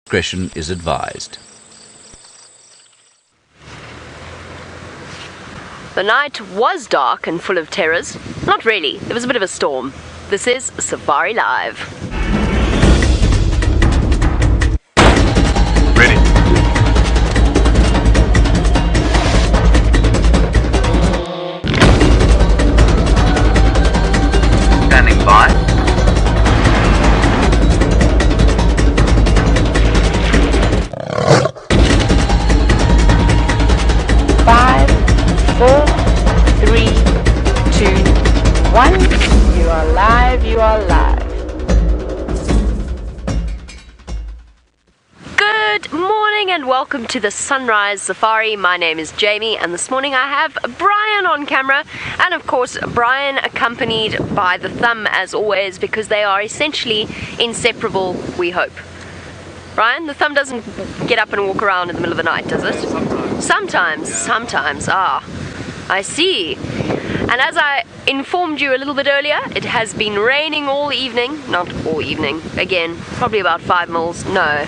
Discretion is advised. The night was dark and full of terrors. Not really, there was a bit of a storm. This is Safari Live. Ready. Standing by. Five, 4, 3, 2, 1. You are live, you are live. Good morning and welcome to the Sunrise Safari. My name is Jamie and this morning I have Brian on camera, and of course Brian accompanied by the thumb as always, because they are essentially inseparable, we hope. Brian, the thumb doesn't get up and walk around in the middle of the night, does it? Sometimes. Ah, I see. And as I informed you a little bit earlier, it has been raining all evening. Not all evening. Again, probably about 5 mils. No.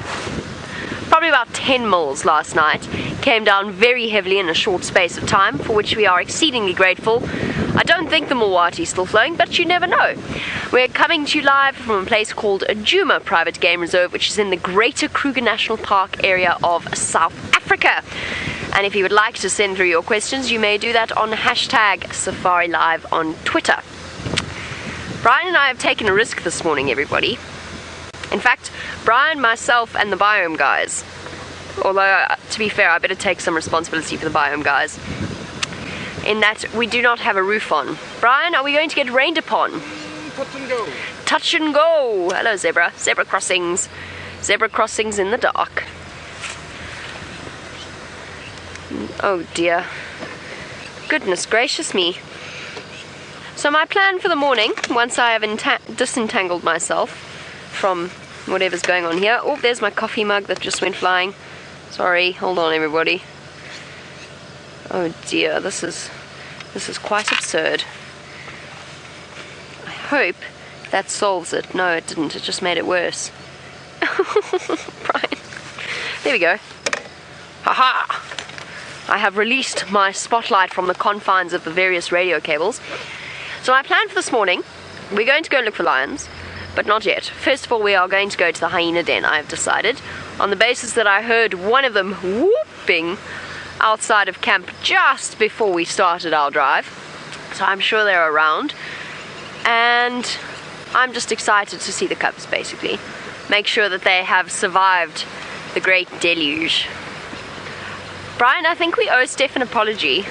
Probably about 10 mils last night. Came down very heavily in a short space of time, for which we are exceedingly grateful. I don't think the Mulwati is still flowing, but you never know. We're coming to you live from a place called Djuma Private Game Reserve, which is in the Greater Kruger National Park area of South Africa. And if you would like to send through your questions, you may do that on hashtag Safari Live on Twitter. Brian and I have taken a risk this morning, everybody. In fact, Brian, myself, and the biome guys. Although, to be fair, I better take some responsibility for the biome guys. In that we do not have a roof on. Brian, are we going to get rained upon? Touch and go. Touch and go. Hello, zebra. Zebra crossings. Zebra crossings in the dark. Oh dear. Goodness gracious me. So my plan for the morning, once I have disentangled myself from whatever's going on here. Oh, there's my coffee mug that just went flying. Sorry, hold on everybody. Oh dear, this is quite absurd. I hope that solves it. No, it didn't. It just made it worse. Brian. There we go. Ha-ha! I have released my spotlight from the confines of the various radio cables. So my plan for this morning, we're going to go look for lions, but not yet. First of all, we are going to go to the hyena den, I have decided, on the basis that I heard one of them whooping outside of camp just before we started our drive. So I'm sure they're around. And I'm just excited to see the cubs, basically. Make sure that they have survived the great deluge. Brian, I think we owe Steph an apology.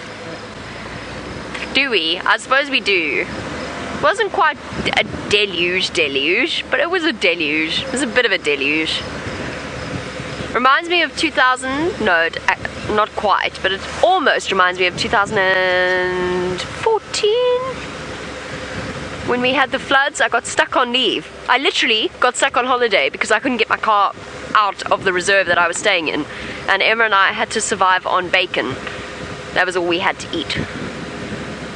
Do we? I suppose we do. It wasn't quite a deluge, but it was a deluge. It was a bit of a deluge. Reminds me of 2000, no, not quite, but it almost reminds me of 2014. When we had the floods, I got stuck on leave. I literally got stuck on holiday because I couldn't get my car out of the reserve that I was staying in. And Emma and I had to survive on bacon. That was all we had to eat.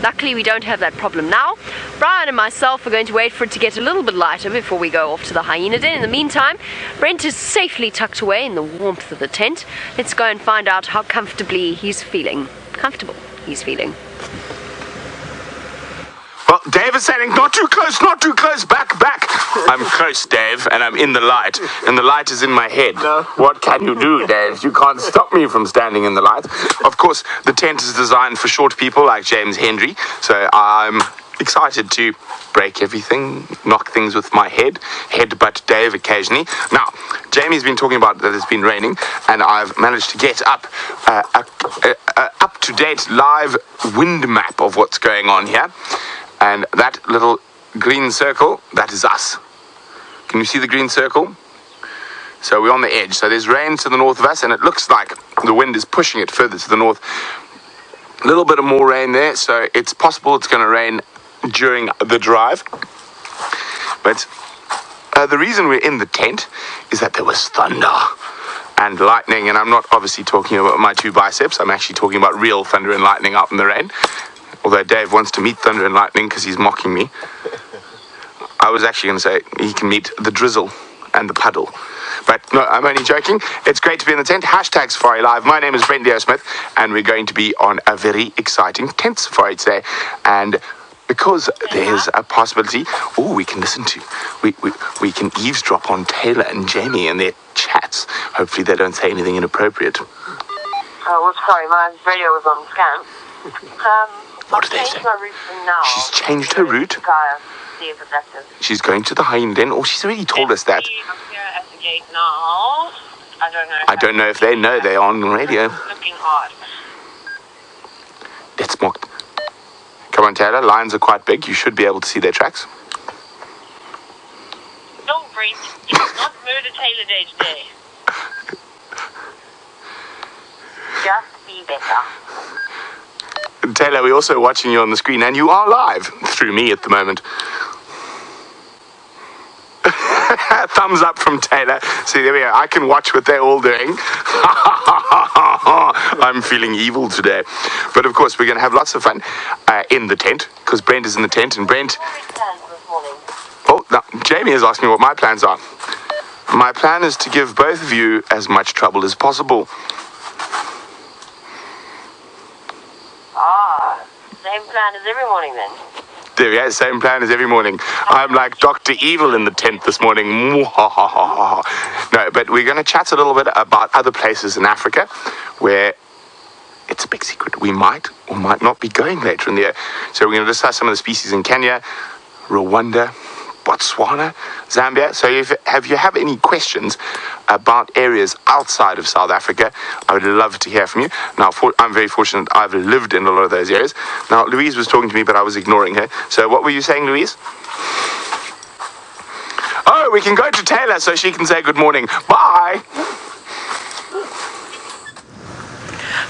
Luckily, we don't have that problem now. Brian and myself are going to wait for it to get a little bit lighter before we go off to the hyena den. In the meantime, Brent is safely tucked away in the warmth of the tent. Let's go and find out how comfortable he's feeling. Well, Dave is saying, not too close, back. I'm close, Dave, and I'm in the light, and the light is in my head. No. What can you do, Dave? You can't stop me from standing in the light. Of course, the tent is designed for short people like James Henry, so I'm excited to break everything, knock things with my headbutt Dave occasionally. Now, Jamie's been talking about that it's been raining, and I've managed to get up up-to-date live wind map of what's going on here. And that little green circle, that is us. Can you see the green circle? So we're on the edge. So there's rain to the north of us, and it looks like the wind is pushing it further to the north. A little bit of more rain there, so it's possible it's going to rain during the drive. But the reason we're in the tent is that there was thunder and lightning, and I'm not obviously talking about my two biceps. I'm actually talking about real thunder and lightning out in the rain. Although Dave wants to meet thunder and lightning because he's mocking me. I was actually going to say he can meet the drizzle and the puddle. But no, I'm only joking. It's great to be in the tent. Hashtag Safari Live. My name is Brent Smith, and we're going to be on a very exciting tent safari today. And because there's a possibility, we can listen to, we can eavesdrop on Tayla and Jamie and their chats. Hopefully they don't say anything inappropriate. Oh, sorry, my radio was on scan. What did they say? My route from now. She's changed her route. See if it's active. She's going to the hind end. She's already told us that. I'm here at the gate now. I don't know if they know they're on radio. Looking hard. Let's mock. Come on, Taylor. Lions are quite big. You should be able to see their tracks. No, Brent. It's not murder Taylor Day today. Just be better. Taylor, we're also watching you on the screen, and you are live through me at the moment. Thumbs up from Taylor. See, there we go. I can watch what they're all doing. I'm feeling evil today. But of course, we're going to have lots of fun in the tent, because Brent is in the tent, and Brent... Oh, now, Jamie has asked me what my plans are. My plan is to give both of you as much trouble as possible. Same plan as every morning then. There we go, same plan as every morning. I'm like Dr. Evil in the tent this morning. No, but we're going to chat a little bit about other places in Africa where it's a big secret. We might or might not be going later in the year. So we're going to discuss some of the species in Kenya, Rwanda, Botswana, Zambia. So if you have any questions about areas outside of South Africa, I would love to hear from you. Now, I'm very fortunate I've lived in a lot of those areas. Now, Louise was talking to me, but I was ignoring her. So what were you saying, Louise? Oh, we can go to Taylor so she can say good morning. Bye.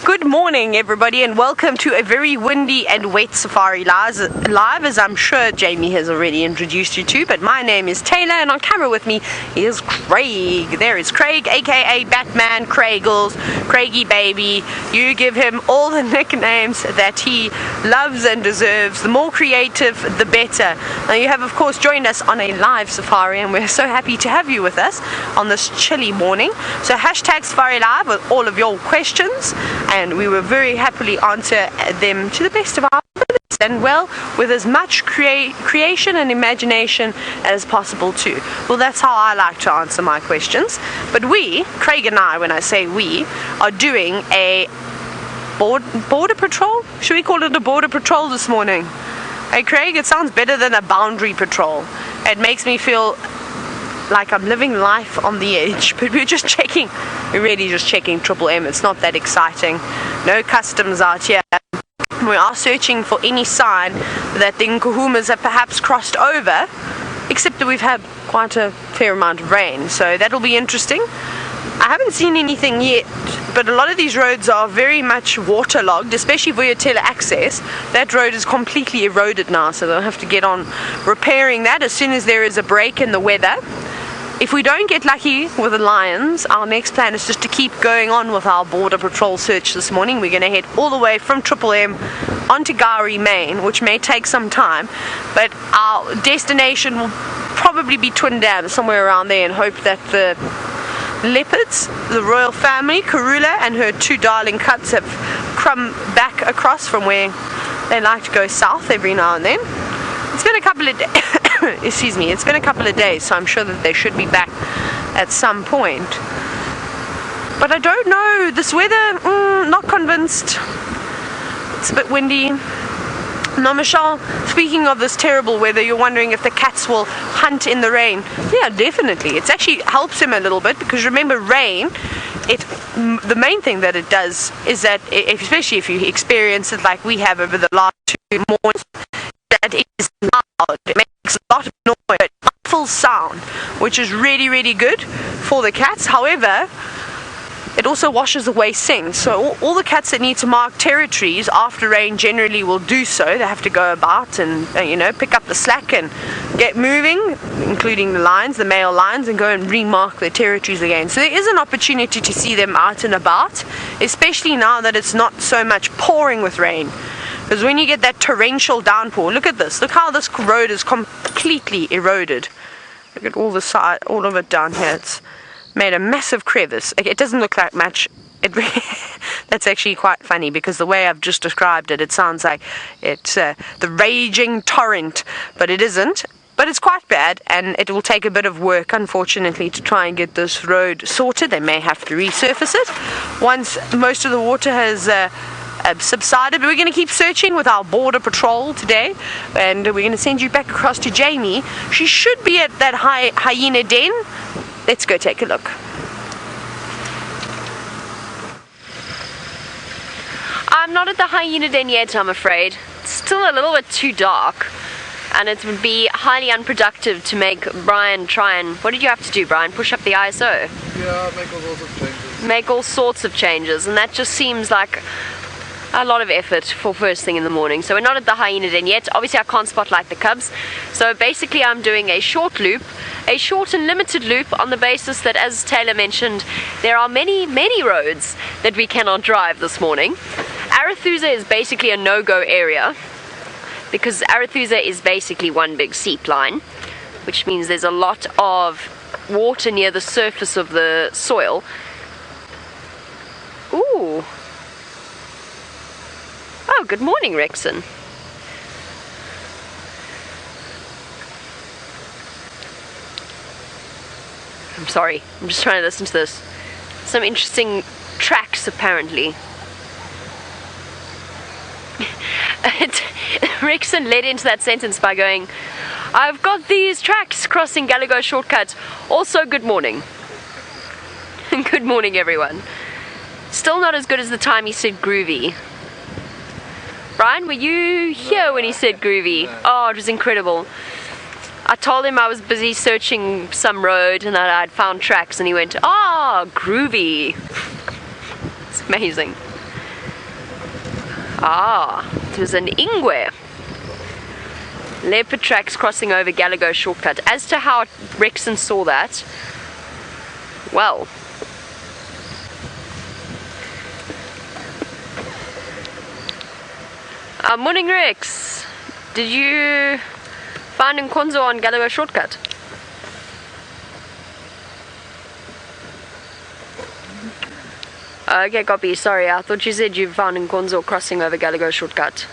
Good morning, everybody, and welcome to a very windy and wet Safari Live, as I'm sure Jamie has already introduced you to. But my name is Tayla, and on camera with me is Craig. There is Craig, aka Batman, Craigles, Craigie Baby. You give him all the nicknames that he loves and deserves. The more creative, the better. Now, you have, of course, joined us on a live safari, and we're so happy to have you with us on this chilly morning. So hashtag Safari Live with all of your questions, and we will very happily answer them to the best of our abilities, and well, with as much creation and imagination as possible too. Well, that's how I like to answer my questions. But we, Craig and I, when I say we, are doing a border patrol? Should we call it a border patrol this morning? Hey Craig, it sounds better than a boundary patrol. It makes me feel like I'm living life on the edge, but we're really just checking Triple M. It's not that exciting. No customs out here. We are searching for any sign that the Nkuhumas have perhaps crossed over, except that we've had quite a fair amount of rain, so that'll be interesting. I haven't seen anything yet, but a lot of these roads are very much waterlogged, especially for your tele access. That road is completely eroded now, so they'll have to get on repairing that as soon as there is a break in the weather. If we don't get lucky with the lions, our next plan is just to keep going on with our border patrol search this morning. We're going to head all the way from Triple M onto Gowrie, Maine, which may take some time, but our destination will probably be Twin Dam, somewhere around there, and hope that the leopards, the royal family, Karula and her two darling cubs, have come back across from where they like to go south every now and then. It's been a couple of days. Excuse me, it's been a couple of days, so I'm sure that they should be back at some point. But I don't know, this weather, not convinced. It's a bit windy. Now, Michelle, speaking of this terrible weather, you're wondering if the cats will hunt in the rain. Yeah, definitely. It actually helps them a little bit, because remember, rain, the main thing that it does is that, especially if you experience it like we have over the last 2 mornings, that it is loud. It makes a lot of noise, full sound, which is really, really good for the cats. However, it also washes away scent. So all the cats that need to mark territories after rain generally will do so. They have to go about and pick up the slack and get moving, including the lions, the male lions, and go and remark their territories again. So there is an opportunity to see them out and about, especially now that it's not so much pouring with rain. Because when you get that torrential downpour, look at this. Look how this road is completely eroded. Look at all of it down here. It's made a massive crevice. It doesn't look like much. That's actually quite funny, because the way I've just described it, it sounds like it's the raging torrent, but it isn't. But it's quite bad, and it will take a bit of work, unfortunately, to try and get this road sorted. They may have to resurface it once most of the water has subsided. But we're going to keep searching with our border patrol today, and we're going to send you back across to Jamie. She should be at that hyena den. Let's go take a look. I'm not at the hyena den yet, I'm afraid. It's still a little bit too dark, and it would be highly unproductive to make Brian try and... What did you have to do, Brian? Push up the ISO? Yeah, make all sorts of changes. Make all sorts of changes, and that just seems like a lot of effort for first thing in the morning. So we're not at the hyena den yet. Obviously I can't spotlight the cubs, so basically I'm doing a short loop, a short and limited loop, on the basis that, as Tayla mentioned, there are many roads that we cannot drive this morning. Arathusa is basically a no-go area, because Arathusa is basically one big seep line, which means there's a lot of water near the surface of the soil. Ooh. Oh, good morning, Rexon. I'm sorry, I'm just trying to listen to this. Some interesting tracks, apparently. Rexon led into that sentence by going, I've got these tracks crossing Gallagher shortcut. Also, good morning. Good morning, everyone. Still not as good as the time he said groovy. Brian, were you here when he said groovy? Oh, it was incredible. I told him I was busy searching some road and that I'd found tracks, and he went, oh, groovy. It's amazing. Ah, it was an Ingwe. Leopard tracks crossing over Gallagher shortcut. As to how Rexon saw that, well, morning, Rex. Did you find Nkonzo on Gallagher shortcut? Okay, copy. Sorry, I thought you said you found Nkonzo crossing over Gallagher shortcut.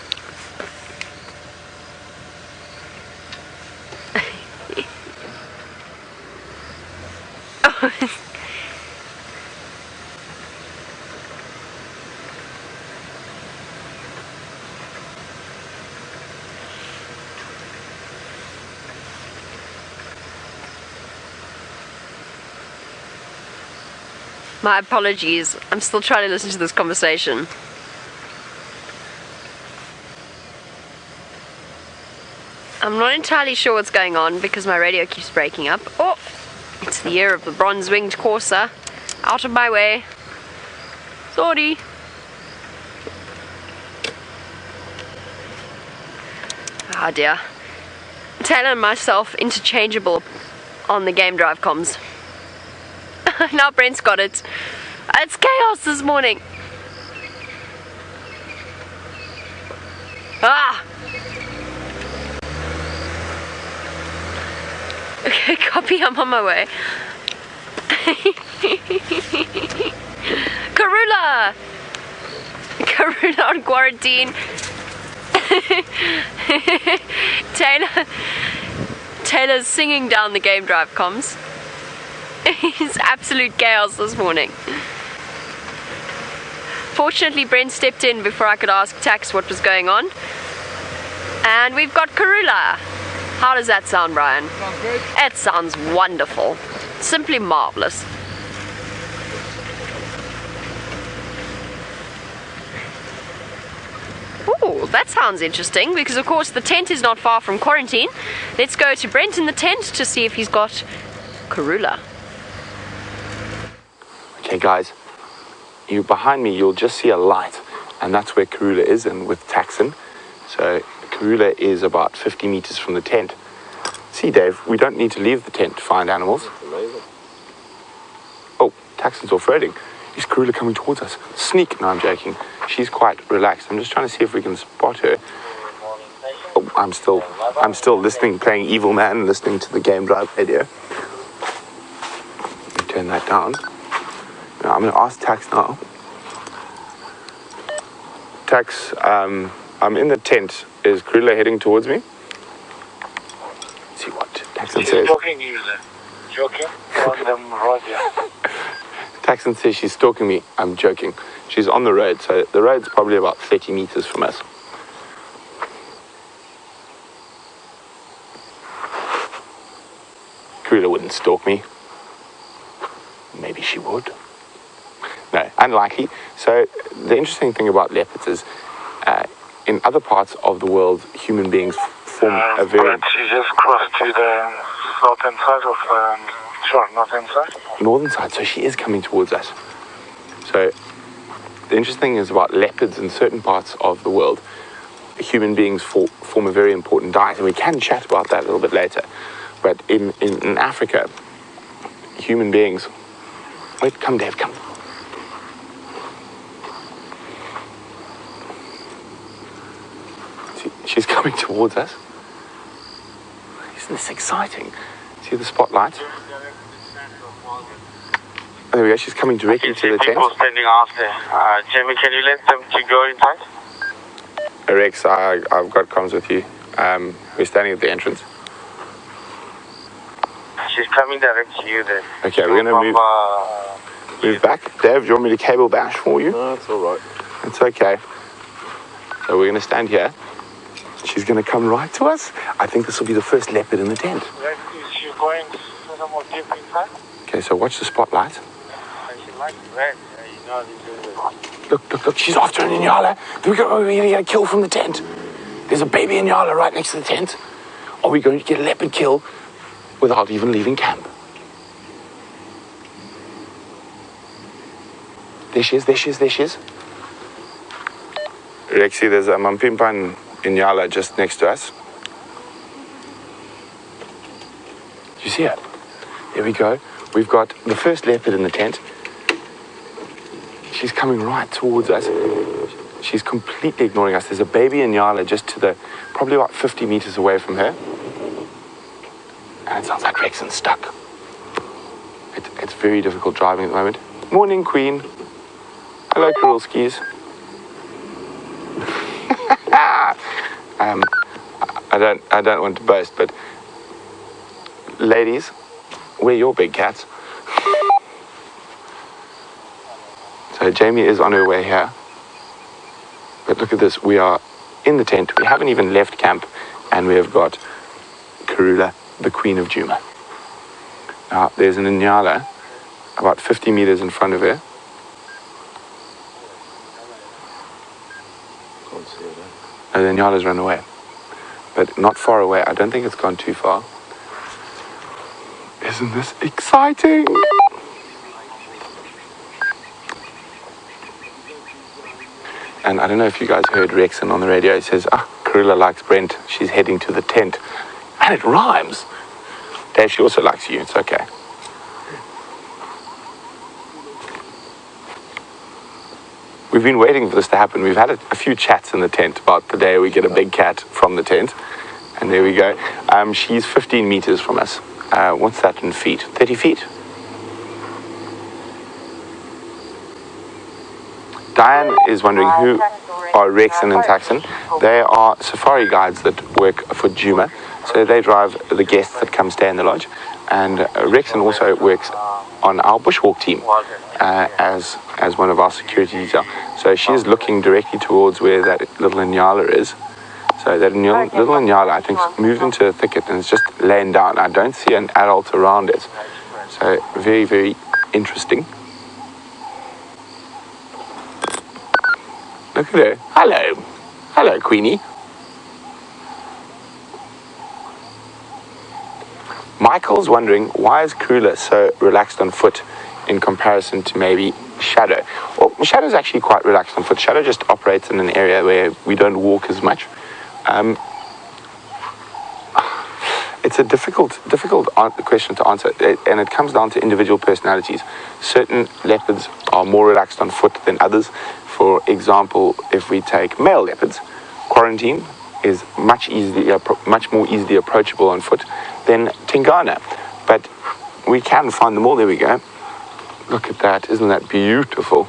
My apologies. I'm still trying to listen to this conversation. I'm not entirely sure what's going on because my radio keeps breaking up. Oh, it's the year of the bronze-winged courser. Out of my way. Sorry. Ah dear. Tayla and myself interchangeable on the game drive comms. Now Brent's got it. It's chaos this morning. Ah! Okay, copy, I'm on my way. Karula! Karula on quarantine. Taylor's singing down the game drive comms. It's absolute chaos this morning. Fortunately, Brent stepped in before I could ask Tax what was going on. And we've got Karula. How does that sound, Brian? Sounds great. It sounds wonderful. Simply marvelous. Ooh, that sounds interesting, because of course the tent is not far from quarantine. Let's go to Brent in the tent to see if he's got Karula. Okay guys, you behind me you'll just see a light, and that's where Karula is, and with Taxon. So Karula is about 50 meters from the tent. See Dave, we don't need to leave the tent to find animals. Oh, Taxon's off-roading. Is Karula coming towards us? Sneak. No, I'm joking. She's quite relaxed. I'm just trying to see if we can spot her. Oh, I'm still listening, playing Evil Man, listening to the game drive radio. turn that down. Now, I'm going to ask Tax now. Tax, I'm in the tent. Is Karula heading towards me? Let's see what Taxon says. Stalking you there. Joking? On them road, yeah. Taxon says she's stalking me. I'm joking. She's on the road, so the road's probably about 30 meters from us. Karula wouldn't stalk me. Maybe she would. No, unlikely. So the interesting thing about leopards is in other parts of the world, human beings form a very... Brent, she just crossed to the southern side of... northern side. Northern side, so she is coming towards us. So the interesting thing is about leopards in certain parts of the world, human beings form a very important diet, and we can chat about that a little bit later. But in Africa, human beings... Wait, come Dave, come. See, she's coming towards us. Isn't this exciting? See the spotlight? There we go, she's coming directly to the tent. People standing out there. Jamie, can you let them to go inside? Rex, I've got comms with you. We're standing at the entrance. She's coming direct to you there. Okay, we're going to move back. Dave, do you want me to cable bash for you? No, it's alright. It's okay. So we're going to stand here. She's going to come right to us. I think this will be the first leopard in the tent. Is she going some more deep inside? Okay, so watch the spotlight. She likes red. You know how they do it. Look, she's after an inyala. We're going to get a kill from the tent. There's a baby inyala right next to the tent. Are we going to get a leopard kill without even leaving camp? There she is. Rexy, there's a Mampimpan inyala just next to us. Do you see her? There we go. We've got the first leopard in the tent. She's coming right towards us. She's completely ignoring us. There's a baby inyala just to the, probably about 50 meters away from her. And it sounds like Rexon's stuck. It's very difficult driving at the moment. Morning, Queen. Hello, Karulskis. I don't want to boast, but ladies, we're your big cats. So Jamie is on her way here. But look at this, we are in the tent. We haven't even left camp, and we have got Karula, the Queen of Djuma. Now, there's an inyala about 50 meters in front of her. No, the inyala's run away. But not far away. I don't think it's gone too far. Isn't this exciting? And I don't know if you guys heard Rexon on the radio. He says, Karula likes Brent. She's heading to the tent. And it rhymes. Dave, she also likes you. It's okay. We've been waiting for this to happen. We've had a few chats in the tent about the day we get a big cat from the tent. And there we go. She's 15 meters from us. What's that in feet? 30 feet? Diane is wondering who are Rexon and Taxon. They are safari guides that work for Djuma. So they drive the guests that come stay in the lodge. And Rexon also works on our bushwalk team as one of our security detail. So she is looking directly towards where that little inyala is. So that little inyala, I think, moved into a thicket and it's just laying down. I don't see an adult around it. So very, very interesting. Look at her. Hello. Hello, Queenie. Michael's wondering, why is Karula so relaxed on foot in comparison to maybe Shadow? Well, Shadow's actually quite relaxed on foot. Shadow just operates in an area where we don't walk as much. It's a difficult question to answer, and it comes down to individual personalities. Certain leopards are more relaxed on foot than others. For example, if we take male leopards, quarantine is much more easily approachable on foot than Tingana. But we can find them all. There we go. Look at that. Isn't that beautiful?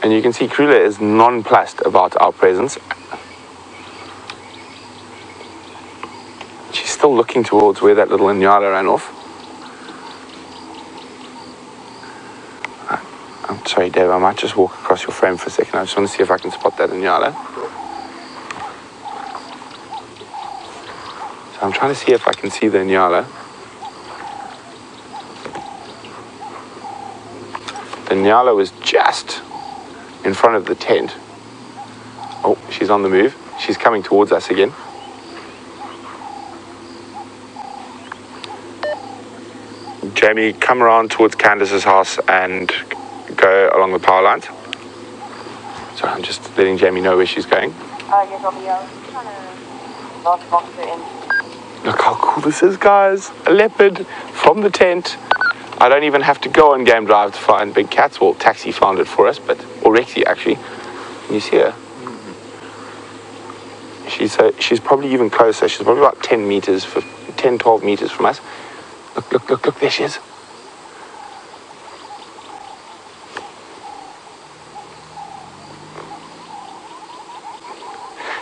And you can see Karula is nonplussed about our presence. She's still looking towards where that little Inyala ran off. I'm sorry, Dave, I might just walk across your frame for a second. I just want to see if I can spot that Inyala. So I'm trying to see if I can see the Inyala. The Inyala was just in front of the tent. Oh, she's on the move. She's coming towards us again. Jamie, come around towards Candace's house and go along the power lines. So I'm just letting Jamie know where she's going. Yes, I'll be trying to last box it in. Look how cool this is, guys. A leopard from the tent. I don't even have to go on Game Drive to find big cats. Well, Taxi found it for us, or Rexy actually. Can you see her? She's probably even closer. She's probably about 10 meters, 10, 12 meters from us. Look, there she is.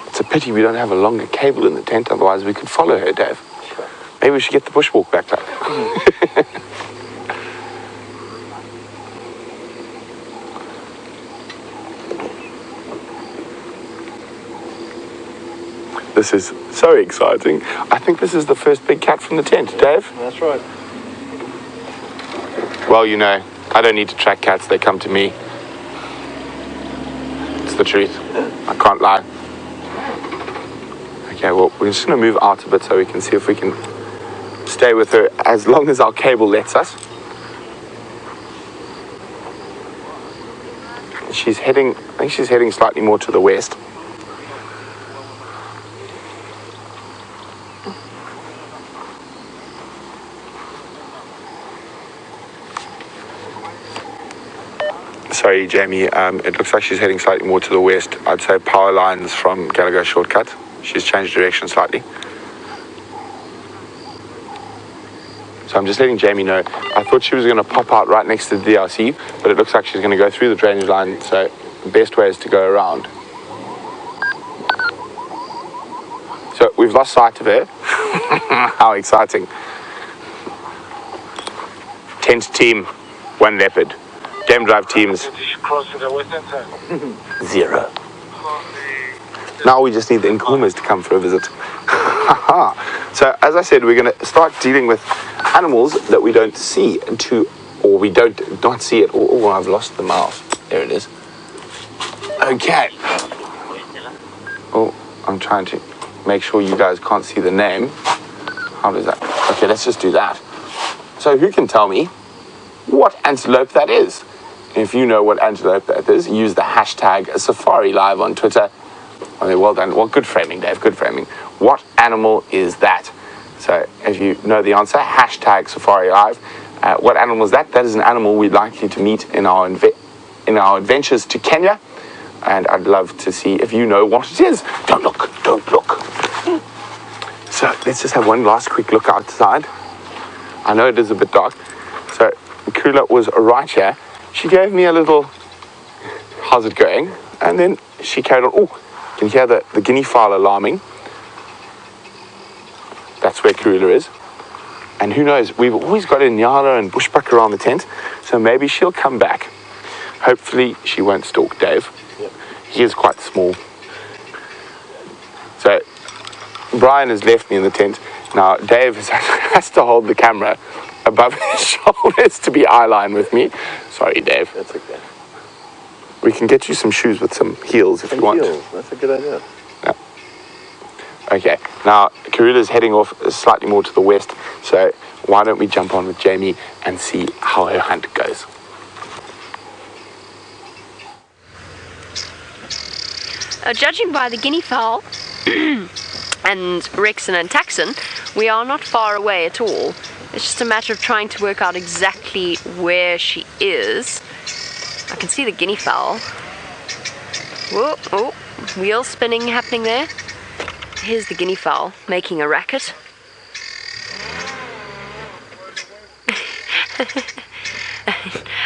It's a pity we don't have a longer cable in the tent, otherwise we could follow her, Dave. Maybe we should get the bushwalk back up. This is so exciting. I think this is the first big cat from the tent, Dave. That's right. Well, you know, I don't need to track cats, they come to me. It's the truth. I can't lie. Okay, well, we're just going to move out a bit so we can see if we can stay with her as long as our cable lets us. I think she's heading slightly more to the west. Sorry, Jamie, it looks like she's heading slightly more to the west. I'd say power lines from Gallagher Shortcut. She's changed direction slightly. So I'm just letting Jamie know. I thought she was going to pop out right next to the DRC, but it looks like she's going to go through the drainage line, so the best way is to go around. So we've lost sight of her. How exciting. Tent team, 1 leopard. Game Drive teams, Cross to the western side. 0. Now we just need the Nkumas to come for a visit. So as I said, we're going to start dealing with animals that we don't see or we don't not see it. Oh, I've lost the mouse. There it is. Okay. Oh, I'm trying to make sure you guys can't see the name. How does that? Okay, let's just do that. So who can tell me what antelope that is? If you know what antelope that is, use the hashtag #SafariLive on Twitter. Okay, well done. Well, good framing, Dave. Good framing. What animal is that? So if you know the answer, hashtag #SafariLive. What animal is that? That is an animal we'd like you to meet in our adventures to Kenya. And I'd love to see if you know what it is. Don't look. Don't look. So let's just have one last quick look outside. I know it is a bit dark. So Karula was right here. She gave me a little, how's it going? And then she carried on. Oh, you can hear the guinea fowl alarming. That's where Karula is. And who knows, we've always got Inyala and bushbuck around the tent, so maybe she'll come back. Hopefully she won't stalk Dave. Yep. He is quite small. So Brian has left me in the tent. Now Dave has to hold the camera above his shoulders to be eye line with me. Sorry, Dave. That's okay. We can get you some shoes with some heels if you want. Heels. That's a good idea. Yeah. Okay, now Karula's heading off slightly more to the west, so why don't we jump on with Jamie and see how her hunt goes. Judging by the guinea fowl and Rexon and Taxon, we are not far away at all. It's just a matter of trying to work out exactly where she is. I can see the guinea fowl. Whoa, oh, wheel spinning happening there. Here's the guinea fowl making a racket.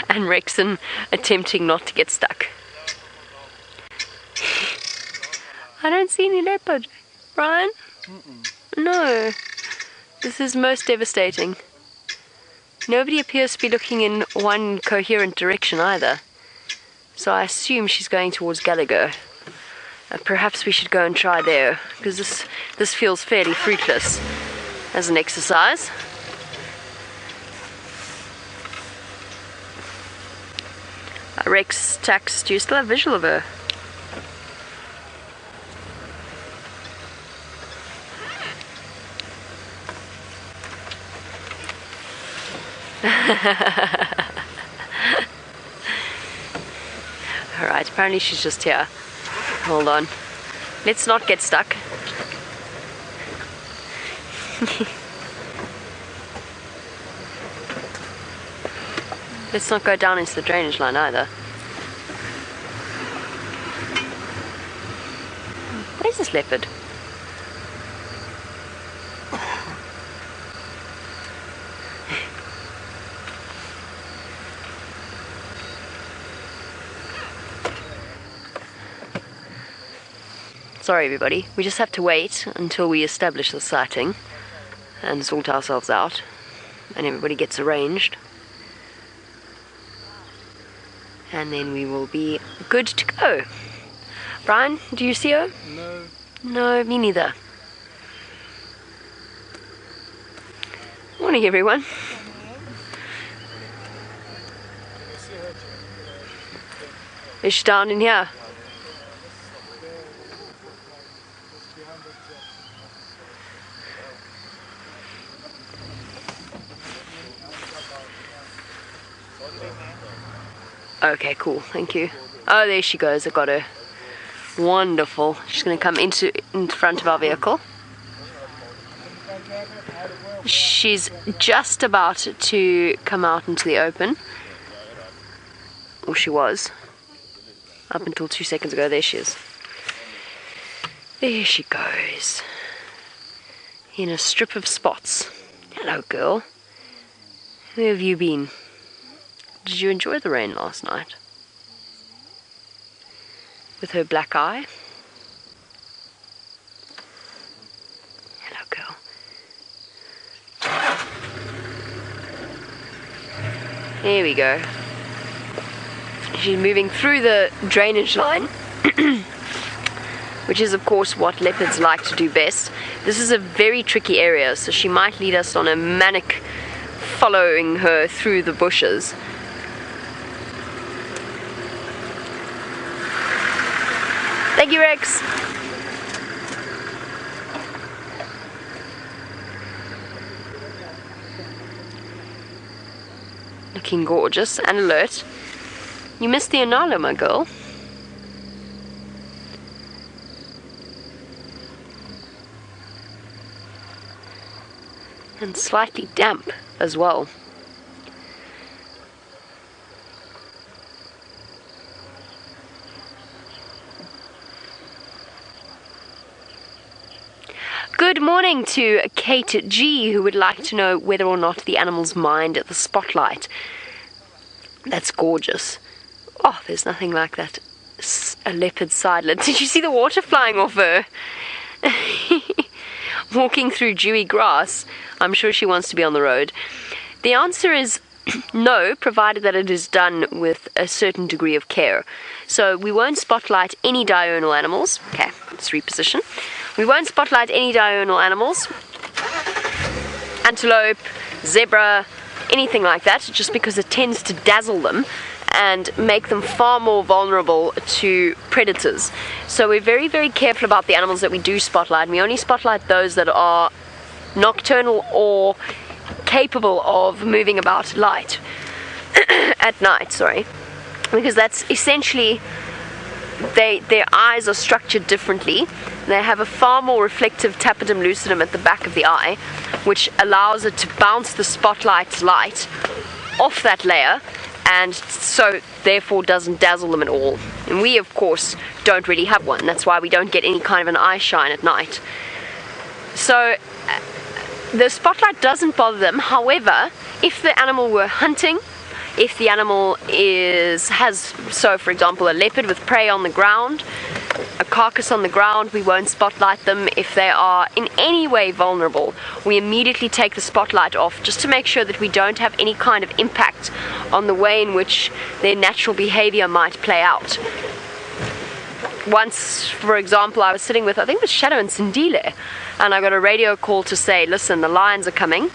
and Rexon attempting not to get stuck. I don't see any leopard. Brian? No. This is most devastating. Nobody appears to be looking in one coherent direction either. So I assume she's going towards Gallagher. Perhaps we should go and try there, because this feels fairly fruitless as an exercise. Rex, Tax, do you still have visual of her? Alright, apparently she's just here. Hold on. Let's not get stuck. Let's not go down into the drainage line either. Where's this leopard? Sorry everybody, we just have to wait until we establish the sighting and sort ourselves out and everybody gets arranged, and then we will be good to go. Brian, do you see her? No. No, me neither. Morning everyone. Is she down in here? Okay, cool, thank you. Oh, there she goes, I got her. Wonderful. She's going to come in front of our vehicle. She's just about to come out into the open. Or she was. Up until 2 seconds ago, there she is. There she goes. In a strip of spots. Hello, girl. Where have you been? Did you enjoy the rain last night? With her black eye? Hello, girl. There we go. She's moving through the drainage line, which is of course what leopards like to do best. This is a very tricky area, so she might lead us on a manic following her through the bushes. Thank you, Rex. Looking gorgeous and alert. You missed the Anala, my girl. And slightly damp as well. Good morning to Kate G, who would like to know whether or not the animals mind the spotlight. That's gorgeous. Oh, there's nothing like that. A leopard sidelet. Did you see the water flying off her? Walking through dewy grass. I'm sure she wants to be on the road. The answer is no, provided that it is done with a certain degree of care. So we won't spotlight any diurnal animals. Okay, let's reposition. We won't spotlight any diurnal animals. Antelope, zebra, anything like that, just because it tends to dazzle them and make them far more vulnerable to predators. So we're very, very careful about the animals that we do spotlight, and we only spotlight those that are nocturnal or capable of moving about light at night, because that's essentially their eyes are structured differently. They have a far more reflective tapetum lucidum at the back of the eye, which allows it to bounce the spotlight's light off that layer, and so therefore doesn't dazzle them at all. And we of course don't really have one. That's why we don't get any kind of an eye shine at night. So the spotlight doesn't bother them. However, if the animal were hunting, if the animal so for example a leopard with prey on the ground, a carcass on the ground, we won't spotlight them. If they are in any way vulnerable, we immediately take the spotlight off, just to make sure that we don't have any kind of impact on the way in which their natural behavior might play out. Once, for example, I was sitting with, I think it was Shadow and Sindile, and I got a radio call to say, listen, the lions are coming,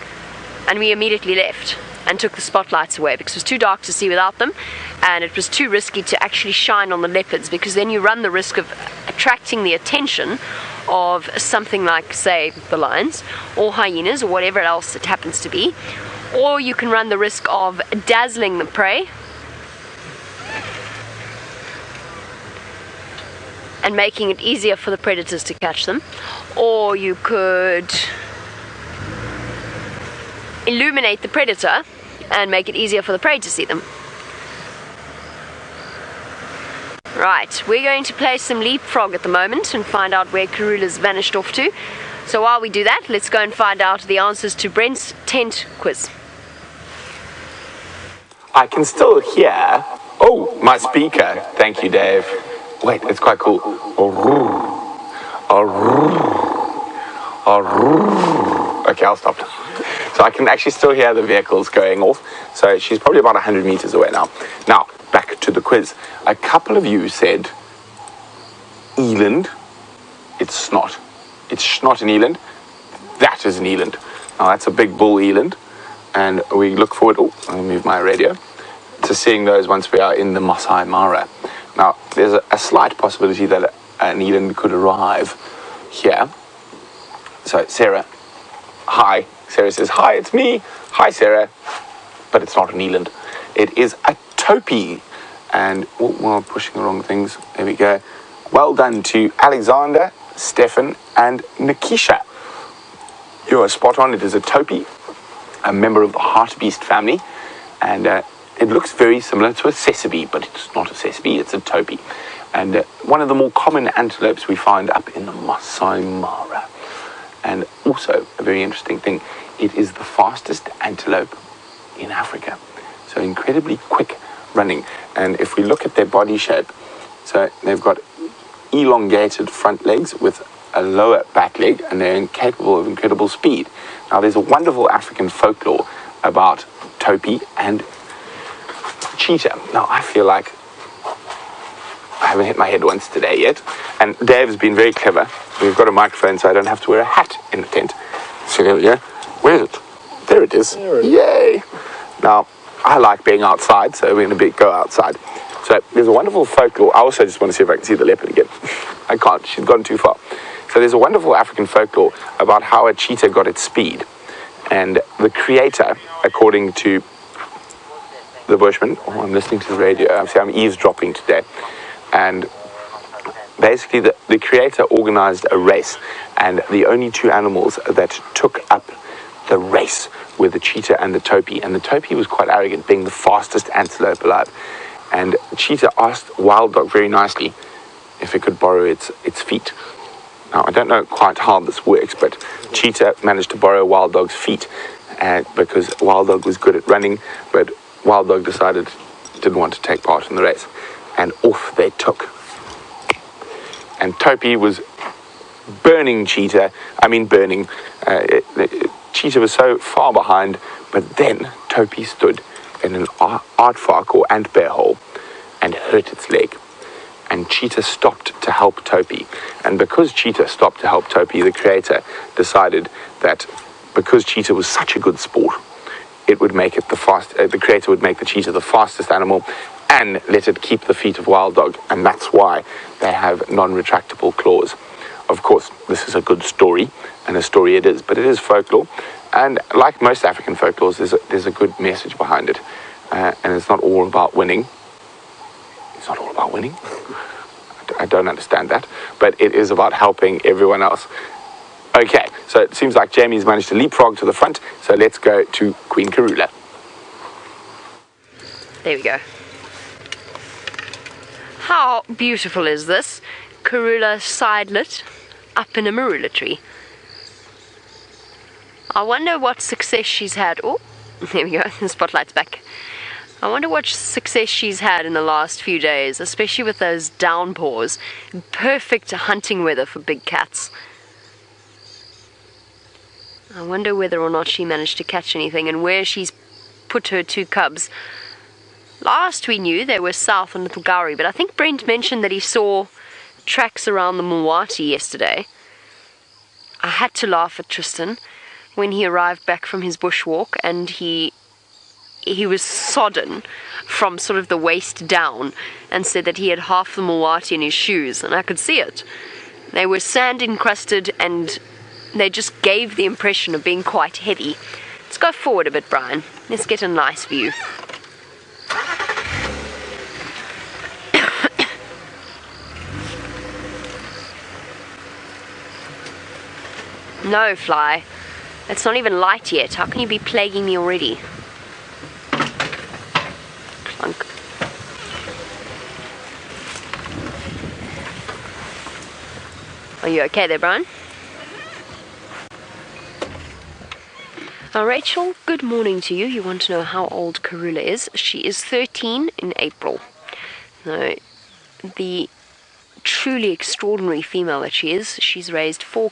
and we immediately left and took the spotlights away because it was too dark to see without them, and it was too risky to actually shine on the leopards, because then you run the risk of attracting the attention of something like, say, the lions or hyenas or whatever else it happens to be, or you can run the risk of dazzling the prey and making it easier for the predators to catch them, or you could illuminate the predator and make it easier for the prey to see them. Right, we're going to play some leapfrog at the moment and find out where Karula's vanished off to. So while we do that, let's go and find out the answers to Brent's tent quiz. I can still hear, oh, my speaker. Thank you, Dave. Wait, it's quite cool. Okay, I'll stop. So I can actually still hear the vehicles going off. So she's probably about 100 meters away now. Now, back to the quiz. A couple of you said eland. It's snot. It's snot an eland. That is an eland. Now, that's a big bull eland. And we look forward, I'll move my radio, to seeing those once we are in the Masai Mara. Now, there's a slight possibility that an eland could arrive here. So, Sarah, hi. Sarah says, hi, it's me. Hi, Sarah. But it's not an eland. It is a topee. And we're pushing the wrong things. There we go. Well done to Alexander, Stefan, and Nikisha. You are spot on. It is a topee, a member of the hartebeest family. And it looks very similar to a sesame, but it's not a sesame, it's a topee. And one of the more common antelopes we find up in the Masai Mara. And also, a very interesting thing, it is the fastest antelope in Africa. So incredibly quick running. And if we look at their body shape, so they've got elongated front legs with a lower back leg, and they're capable of incredible speed. Now, there's a wonderful African folklore about topee and cheetah. Now, I feel like I haven't hit my head once today yet, and Dave's been very clever. We've got a microphone, so I don't have to wear a hat in the tent. So there we go. Where is it? There it is. Yay! Now, I like being outside, so we're going to go outside. So there's a wonderful folklore. I also just want to see if I can see the leopard again. I can't. She's gone too far. So there's a wonderful African folklore about how a cheetah got its speed. And the creator, according to the Bushman, I'm listening to the radio. I'm eavesdropping today. And basically the creator organized a race, and the only two animals that took up the race were the cheetah and the topee. And the topee was quite arrogant, being the fastest antelope alive. And Cheetah asked Wild Dog very nicely if it could borrow its feet. Now, I don't know quite how this works, but Cheetah managed to borrow Wild Dog's feet because Wild Dog was good at running, but Wild Dog decided didn't want to take part in the race. And off they took. And Topee was burning Cheetah. Cheetah was so far behind, but then Topee stood in an aardvark or ant bear hole and hurt its leg. And Cheetah stopped to help Topee. And because Cheetah stopped to help Topee, the creator decided that because Cheetah was such a good sport, it would make it the creator would make the cheetah the fastest animal and let it keep the feet of Wild Dog. And that's why they have non-retractable claws. Of course, this is a good story, and a story it is, but it is folklore. And like most African folklores, there's a good message behind it. And it's not all about winning. It's not all about winning. I don't understand that. But it is about helping everyone else. Okay, so it seems like Jamie's managed to leapfrog to the front. So let's go to Queen Karula. There we go. How beautiful is this? Karula sidelit up in a marula tree. I wonder what success she's had. Oh, there we go, the spotlight's back. I wonder what success she's had in the last few days, especially with those downpours. Perfect hunting weather for big cats. I wonder whether or not she managed to catch anything and where she's put her 2 cubs. Last we knew they were south on Little Gowrie, but I think Brent mentioned that he saw tracks around the Mwati yesterday. I had to laugh at Tristan when he arrived back from his bushwalk, and he was sodden from sort of the waist down, and said that he had half the Mwati in his shoes, and I could see it. They were sand encrusted, and they just gave the impression of being quite heavy. Let's go forward a bit, Brian. Let's get a nice view. No, Fly. It's not even light yet. How can you be plaguing me already? Clunk. Are you okay there, Brian? Rachel, good morning to you. You want to know how old Karula is? She is 13 in April. Now, the truly extraordinary female that she is, she's raised 4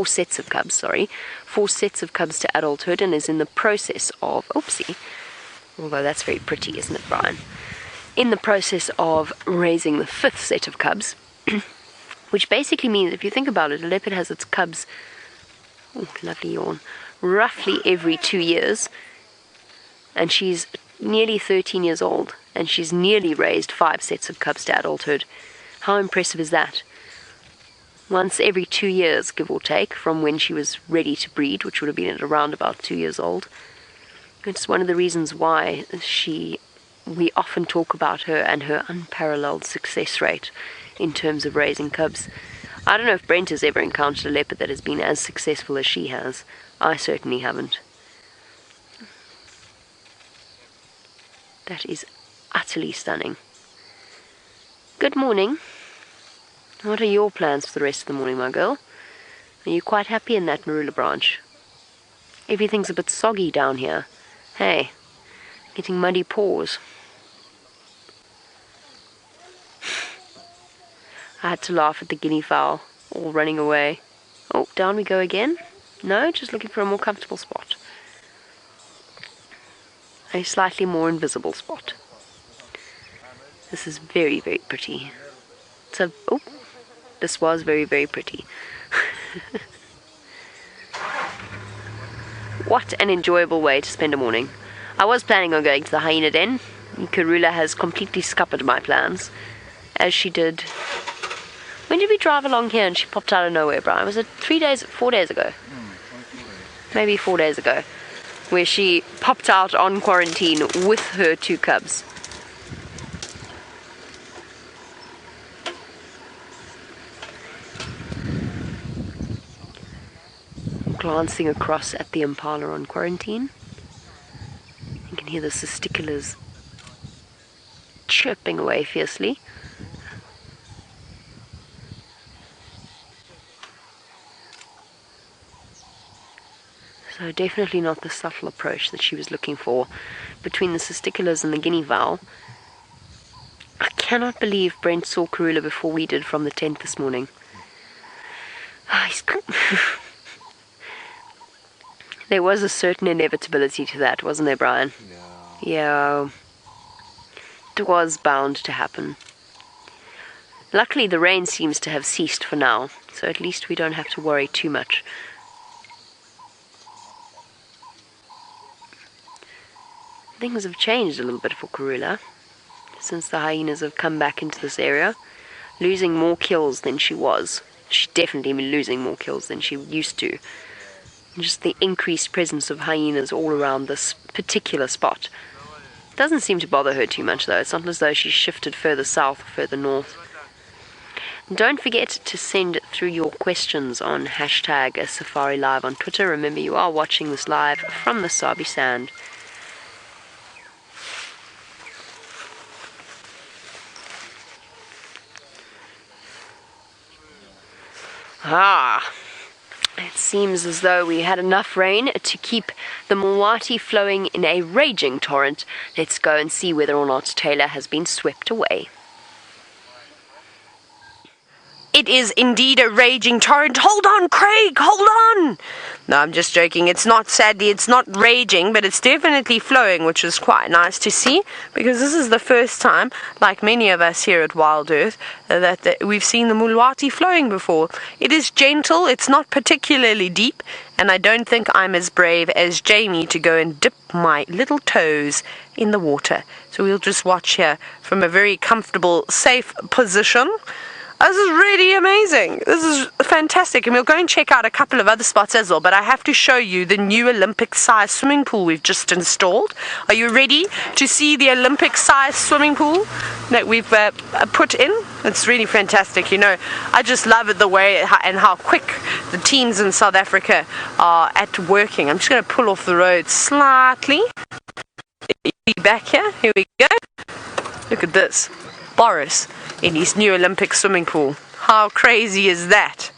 sets of cubs to adulthood, and is in the process of, oopsie, although that's very pretty, isn't it, Brian? In the process of raising the 5th set of cubs, which basically means, if you think about it, a leopard has its cubs, oh, lovely yawn, roughly every 2 years, and she's nearly 13 years old, and she's nearly raised 5 sets of cubs to adulthood. How impressive is that? Once every 2 years, give or take, from when she was ready to breed, which would have been at around about 2 years old. It's one of the reasons why we often talk about her and her unparalleled success rate in terms of raising cubs. I don't know if Brent has ever encountered a leopard that has been as successful as she has. I certainly haven't. That is utterly stunning. Good morning. What are your plans for the rest of the morning, my girl? Are you quite happy in that marula branch? Everything's a bit soggy down here. Hey, getting muddy paws. I had to laugh at the guinea fowl, all running away. Oh, down we go again. No, just looking for a more comfortable spot. A slightly more invisible spot. This is very, very pretty. This was very, very pretty. What an enjoyable way to spend a morning. I was planning on going to the hyena den. Karula has completely scuppered my plans, as she did. When did we drive along here and she popped out of nowhere, Brian? Was it 4 days ago? Maybe 4 days ago, where she popped out on quarantine with her 2 cubs. Glancing across at the impala on quarantine, you can hear the testiculars chirping away fiercely. So definitely not the subtle approach that she was looking for between the testiculars and the guinea fowl. I cannot believe Brent saw Karula before we did from the tent this morning. There was a certain inevitability to that, wasn't there, Brian? Yeah. It was bound to happen. Luckily, the rain seems to have ceased for now, so at least we don't have to worry too much. Things have changed a little bit for Karula since the hyenas have come back into this area, losing more kills than she was. She's definitely been losing more kills than she used to. Just the increased presence of hyenas all around this particular spot. Doesn't seem to bother her too much, though. It's not as though she's shifted further south or further north. Don't forget to send through your questions on #SafariLive on Twitter. Remember, you are watching this live from the Sabi Sand. It seems as though we had enough rain to keep the Mulwati flowing in a raging torrent. Let's go and see whether or not Tayla has been swept away. It is indeed a raging torrent. Hold on, Craig, hold on! No, I'm just joking. It's not, sadly, it's not raging, but it's definitely flowing, which is quite nice to see, because this is the first time, like many of us here at Wild Earth, that we've seen the Mulwati flowing before. It is gentle, it's not particularly deep, and I don't think I'm as brave as Jamie to go and dip my little toes in the water. So we'll just watch here from a very comfortable, safe position. This is really amazing. This is fantastic. And we'll go and check out a couple of other spots as well. But I have to show you the new Olympic-sized swimming pool we've just installed. Are you ready to see the Olympic-sized swimming pool that we've put in? It's really fantastic. You know, I just love it the way and how quick the teams in South Africa are at working. I'm just going to pull off the road slightly. Back here. Here we go. Look at this. Boris in his new Olympic swimming pool. How crazy is that?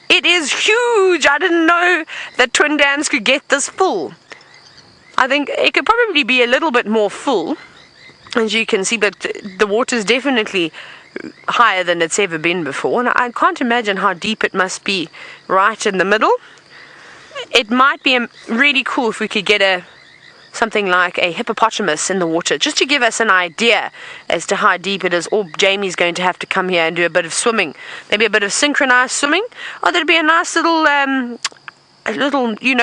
It is huge! I didn't know that Twin Dams could get this full. I think it could probably be a little bit more full, as you can see, but the water's definitely higher than it's ever been before, and I can't imagine how deep it must be right in the middle. It might be really cool if we could get something like a hippopotamus in the water, just to give us an idea as to how deep it is. Or Jamie's going to have to come here and do a bit of swimming, maybe a bit of synchronized swimming. Or there'd be a nice little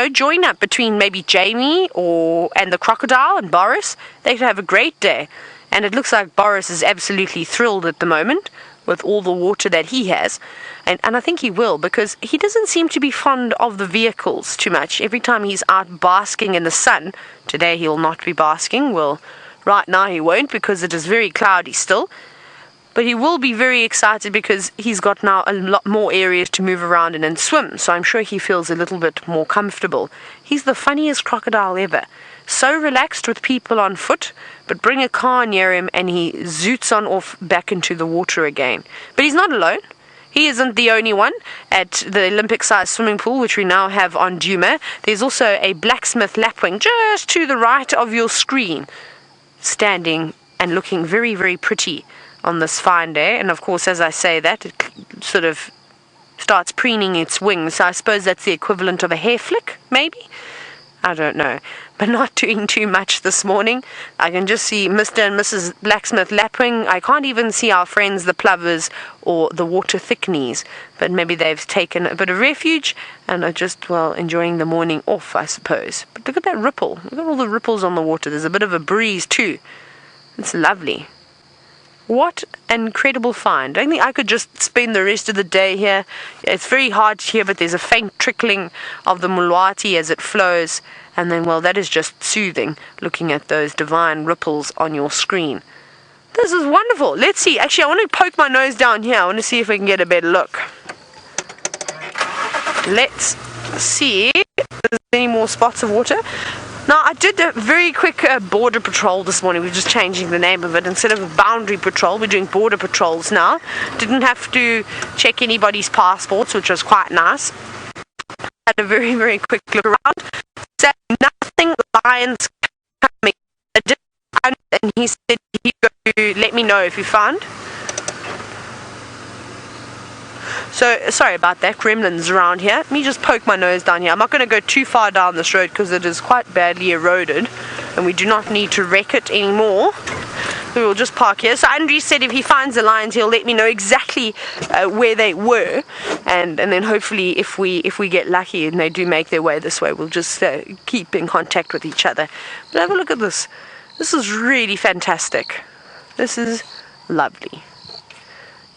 join up between maybe Jamie and the crocodile and Boris. They could have a great day. And it looks like Boris is absolutely thrilled at the moment with all the water that he has. And I think he will, because he doesn't seem to be fond of the vehicles too much. Every time he's out basking in the sun, today he'll not be basking. Well, right now he won't, because it is very cloudy still. But he will be very excited because he's got now a lot more areas to move around in and swim. So I'm sure he feels a little bit more comfortable. He's the funniest crocodile ever. So relaxed with people on foot, but bring a car near him and he zoots on off back into the water again. But he's not alone. He isn't the only one at the Olympic-sized swimming pool, which we now have on Djuma. There's also a blacksmith lapwing just to the right of your screen, standing and looking very, very pretty on this fine day. And of course, as I say that, it sort of starts preening its wings. So I suppose that's the equivalent of a hair flick, maybe? I don't know. But not doing too much this morning. I can just see Mr. and Mrs. Blacksmith lapwing. I can't even see our friends the plovers or the water thickneys. But maybe they've taken a bit of refuge and are just, well, enjoying the morning off, I suppose. But look at that ripple. Look at all the ripples on the water. There's a bit of a breeze too. It's lovely. What an incredible find. I think I could just spend the rest of the day here. It's very hard to hear, but there's a faint trickling of the Mulwati as it flows. And then, well, that is just soothing, looking at those divine ripples on your screen. This is wonderful. Let's see. Actually, I want to poke my nose down here. I want to see if we can get a better look. Let's see if there's any more spots of water. Now, I did a very quick border patrol this morning. We're just changing the name of it. Instead of a boundary patrol, we're doing border patrols now. Didn't have to check anybody's passports, which was quite nice. Had a very, very quick look around. Said nothing lions coming. I did find, and he said he'd go to let me know if he found. So, sorry about that, gremlins around here. Let me just poke my nose down here. I'm not going to go too far down this road because it is quite badly eroded and we do not need to wreck it anymore. So we'll just park here. So Andrew said if he finds the lions, he'll let me know exactly where they were, and then hopefully if we get lucky and they do make their way this way, we'll just keep in contact with each other. But have a look at this. This is really fantastic. This is lovely.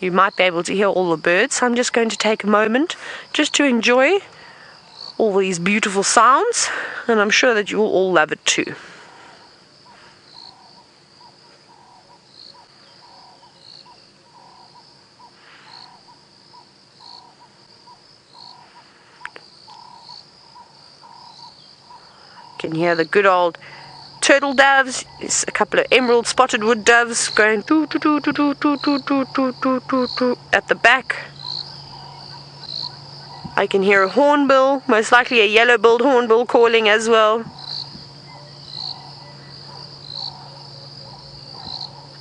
You might be able to hear all the birds. So I'm just going to take a moment just to enjoy all these beautiful sounds, and I'm sure that you will all love it too. You can hear the good old turtle doves. There's a couple of emerald spotted wood doves going doo doo doo doo doo doo doo doo doo doo doo at the back. I can hear a hornbill, most likely a yellow-billed hornbill calling as well.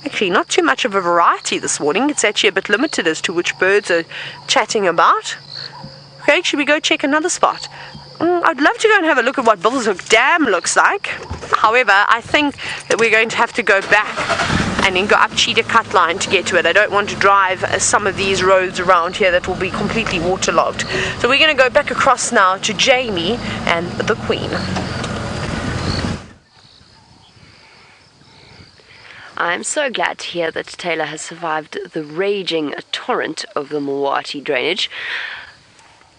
Actually, not too much of a variety this morning. It's actually a bit limited as to which birds are chatting about. Okay, should we go check another spot? I'd love to go and have a look at what Bullshook Dam looks like. However, I think that we're going to have to go back and then go up Cheetah Cut Line to get to it. I don't want to drive some of these roads around here that will be completely waterlogged. So we're going to go back across now to Jamie and the Queen. I'm so glad to hear that Tayla has survived the raging torrent of the Mulwati drainage.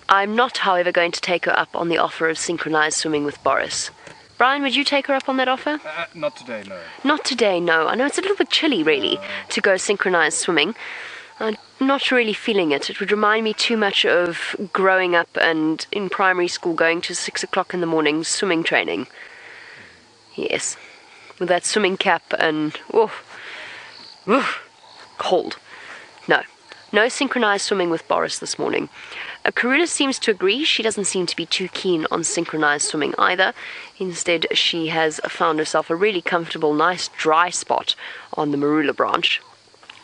I'm not, however, going to take her up on the offer of synchronized swimming with Boris. Brian, would you take her up on that offer? Not today, no. Not today, no. I know it's a little bit chilly, really, to go synchronized swimming. I'm not really feeling it. It would remind me too much of growing up and in primary school going to 6 o'clock in the morning swimming training. Yes, with that swimming cap and, cold. No synchronized swimming with Boris this morning. Karula seems to agree. She doesn't seem to be too keen on synchronized swimming either. Instead, she has found herself a really comfortable, nice dry spot on the Marula branch.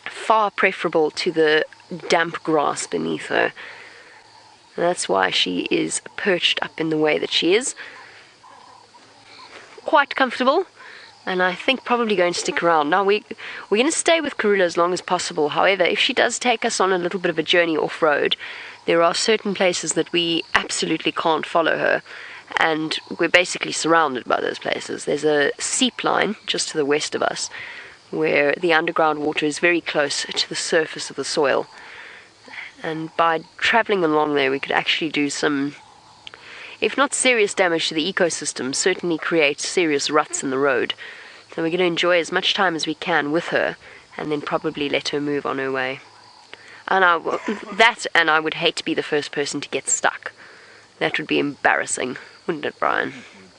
Far preferable to the damp grass beneath her. That's why she is perched up in the way that she is. Quite comfortable. And I think probably going to stick around. Now, we're going to stay with Karula as long as possible. However, if she does take us on a little bit of a journey off-road, there are certain places that we absolutely can't follow her. And we're basically surrounded by those places. There's a seep line just to the west of us, where the underground water is very close to the surface of the soil. And by traveling along there, we could actually do some, if not serious damage to the ecosystem, certainly create serious ruts in the road. So we're going to enjoy as much time as we can with her, and then probably let her move on her way. And I would hate to be the first person to get stuck. That would be embarrassing, wouldn't it, Brian?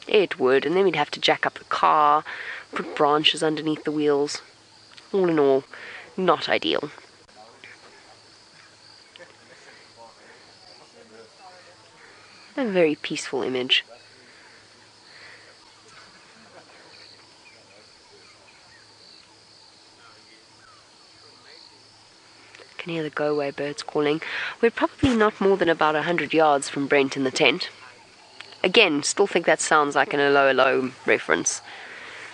It would, and then we'd have to jack up the car, put branches underneath the wheels. All in all, not ideal. A very peaceful image. I can hear the go-away birds calling. We're probably not more than about 100 yards from Brent in the tent. Again, still think that sounds like an low reference.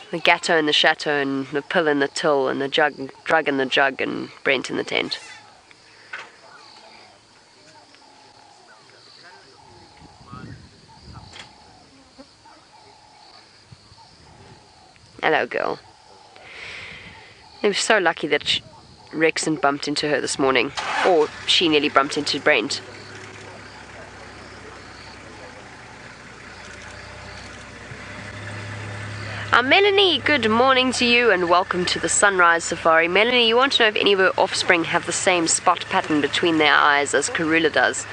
The gatto and the chateau and the pill and the till and the drug and the jug and Brent in the tent. Hello, girl. They were so lucky that Rexon bumped into her this morning, or she nearly bumped into Brent. Melanie, good morning to you and welcome to the Sunrise Safari. Melanie, you want to know if any of her offspring have the same spot pattern between their eyes as Karula does.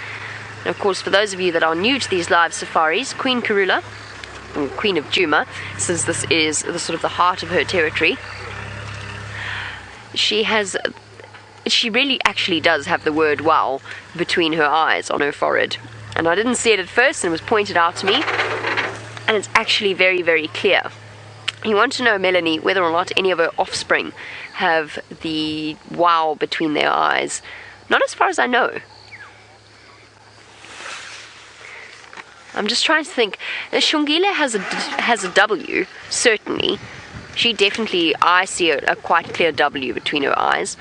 And of course, for those of you that are new to these live safaris, Queen Karula, or Queen of Djuma, since this is the sort of the heart of her territory, she really actually does have the word wow between her eyes on her forehead. And I didn't see it at first, and it was pointed out to me, and it's actually very, very clear. You want to know, Melanie, whether or not any of her offspring have the wow between their eyes? Not as far as I know. I'm just trying to think. Shungile has a W, certainly. She definitely, I see a quite clear W between her eyes.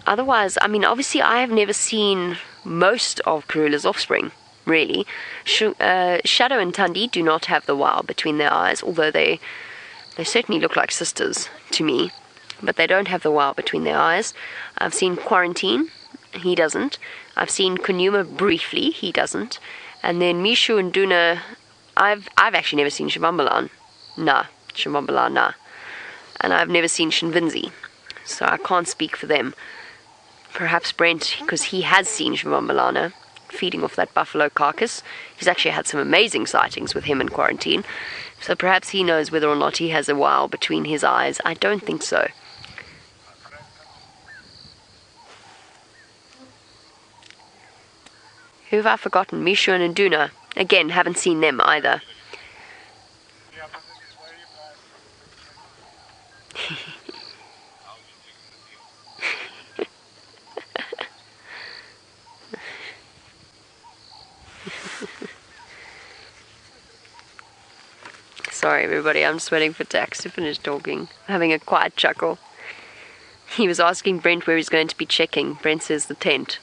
Otherwise, I mean, obviously I have never seen most of Karula's offspring, really. Shadow and Tundi do not have the wow between their eyes, although they certainly look like sisters to me. But they don't have the wow between their eyes. I've seen Quarantine, he doesn't. I've seen Kunuma briefly, he doesn't. And then Mishu and Duna, I've actually never seen Shambambalan. Shambambalan, nah. And I've never seen Shinvinzi, so I can't speak for them. Perhaps Brent, because he has seen Shambambalana feeding off that buffalo carcass. He's actually had some amazing sightings with him in Quarantine. So perhaps he knows whether or not he has a wow between his eyes. I don't think so. Who have I forgotten? Mishu and Nduna. Again, haven't seen them either. Sorry everybody, I'm just waiting for Dax to finish talking. Having a quiet chuckle. He was asking Brent where he's going to be checking. Brent says the tent.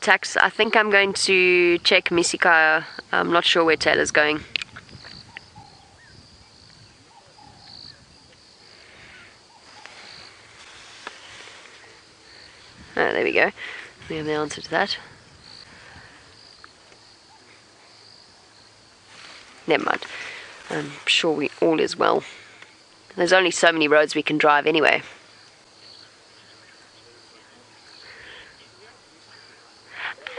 Tax, I think I'm going to check MCCURDY. I'm not sure where Tayla's going. Oh, there we go. We have the answer to that. Never mind. I'm sure all is well. There's only so many roads we can drive anyway.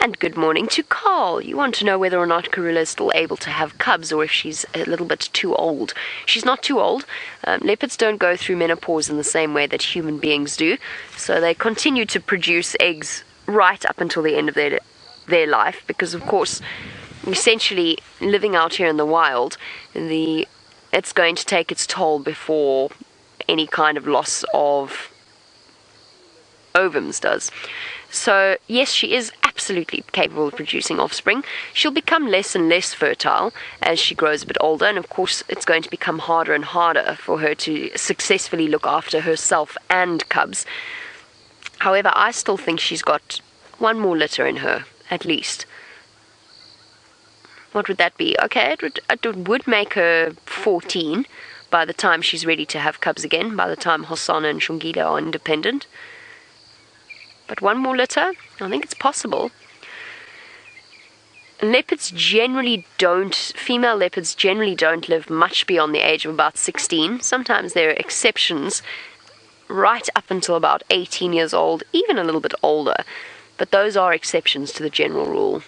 And good morning to Carl. You want to know whether or not Karula is still able to have cubs or if she's a little bit too old. She's not too old. Leopards don't go through menopause in the same way that human beings do. So they continue to produce eggs right up until the end of their life. Because, of course, essentially living out here in the wild, it's going to take its toll before any kind of loss of ovums does. So, yes, she is absolutely capable of producing offspring. She'll become less and less fertile as she grows a bit older, and of course it's going to become harder and harder for her to successfully look after herself and cubs. However, I still think she's got one more litter in her, at least. What would that be? Okay, it would make her 14 by the time she's ready to have cubs again, by the time Hosanna and Shungida are independent. But one more litter? I think it's possible. Female leopards generally don't live much beyond the age of about 16. Sometimes there are exceptions right up until about 18 years old, even a little bit older. But those are exceptions to the general rule.